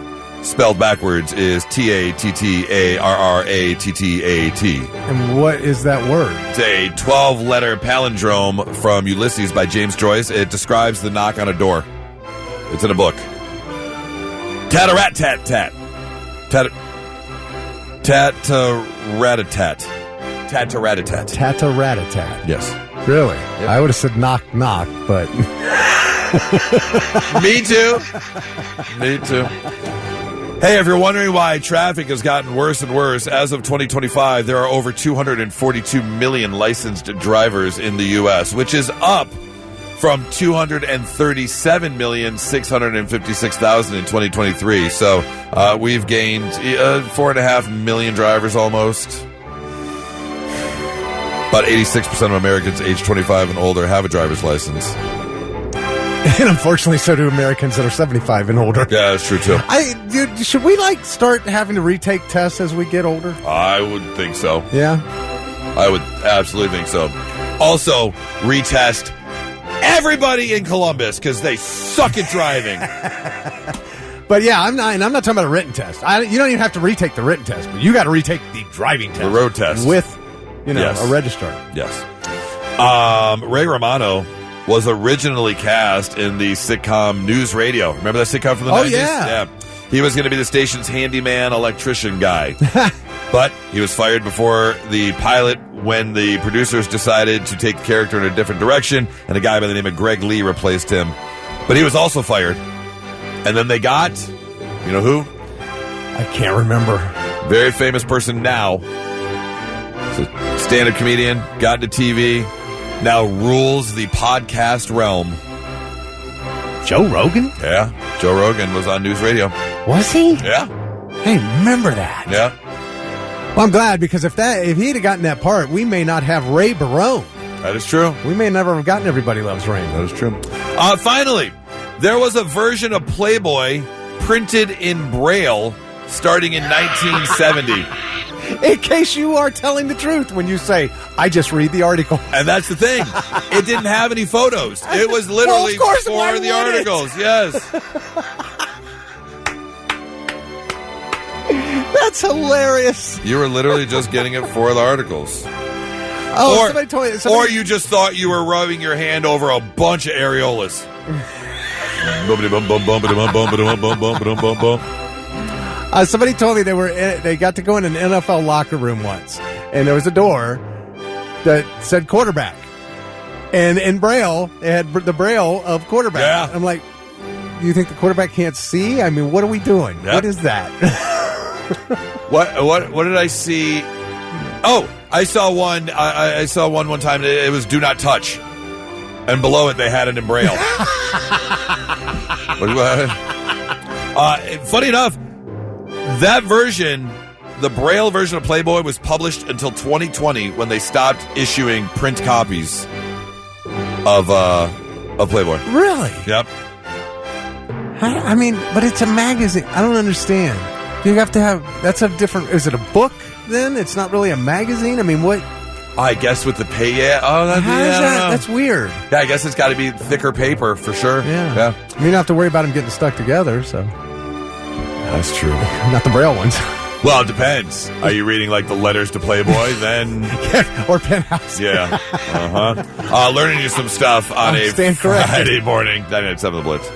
Spelled backwards is T-A-T-T-A-R-R-A-T-T-A-T. And what is that word? It's a 12-letter palindrome from Ulysses by James Joyce. It describes the knock on a door. It's in a book. Tattarat-tat-tat. Tattaratat. Tattaratat. Tattaratat. Yes. Really? I would have said knock, knock, but... Me too. Me too. Hey, if you're wondering why traffic has gotten worse and worse, as of 2025, there are over 242 million licensed drivers in the U.S., which is up from 237,656,000 in 2023. So we've gained 4.5 million drivers almost. About 86% of Americans aged 25 and older have a driver's license. And unfortunately, so do Americans that are 75 and older. Yeah, that's true, too. Should we, start having to retake tests as we get older? I would think so. Yeah? I would absolutely think so. Also, retest everybody in Columbus because they suck at driving. But yeah, I'm not talking about a written test. You don't even have to retake the written test, but you got to retake the driving test. The road test. With, yes. a registrar. Yes. Ray Romano was originally cast in the sitcom News Radio. Remember that sitcom from the 90s? Yeah. He was going to be the station's handyman electrician guy. But he was fired before the pilot when the producers decided to take the character in a different direction, and a guy by the name of Greg Lee replaced him. But he was also fired. And then they got, you know who? I can't remember. Very famous person now. He's a stand-up comedian, got into TV, now rules the podcast realm. Joe Rogan? Yeah. Joe Rogan was on News Radio. Was he? Yeah. Hey, remember that. Yeah. Well, I'm glad, because if he'd have gotten that part, we may not have Ray Barone. That is true. We may never have gotten Everybody Loves Raymond. That is true. Finally, there was a version of Playboy printed in Braille starting in 1970. In case you are telling the truth when you say, I just read the article. And that's the thing. It didn't have any photos. It was literally for the articles. Yes. That's hilarious. You were literally just getting it for the articles. Oh, somebody told me. Or you just thought you were rubbing your hand over a bunch of areolas. Somebody told me they got to go in an NFL locker room once, and there was a door that said quarterback, and in Braille it had the Braille of quarterback. Yeah. I'm like, you think the quarterback can't see? I mean, what are we doing? Yep. What is that? What did I see? Oh, I saw one. I saw one time. It was "Do not touch," and below it they had it in Braille. Funny enough, that version, the Braille version of Playboy, was published until 2020 when they stopped issuing print copies of Playboy. Really? Yep. I mean, but it's a magazine. I don't understand. You have to have. That's a different. Is it a book? Then it's not really a magazine. I mean, what? I guess with the pay. Yeah. Oh, How is that? That's weird. Yeah, I guess it's got to be thicker paper for sure. Yeah. I mean, you don't have to worry about them getting stuck together. So that's true. Not the Braille ones. Well, it depends. Are you reading like the letters to Playboy? Then or Penthouse? Yeah. Learning you some stuff on a Stand corrected. Friday morning. 997 The Blitz.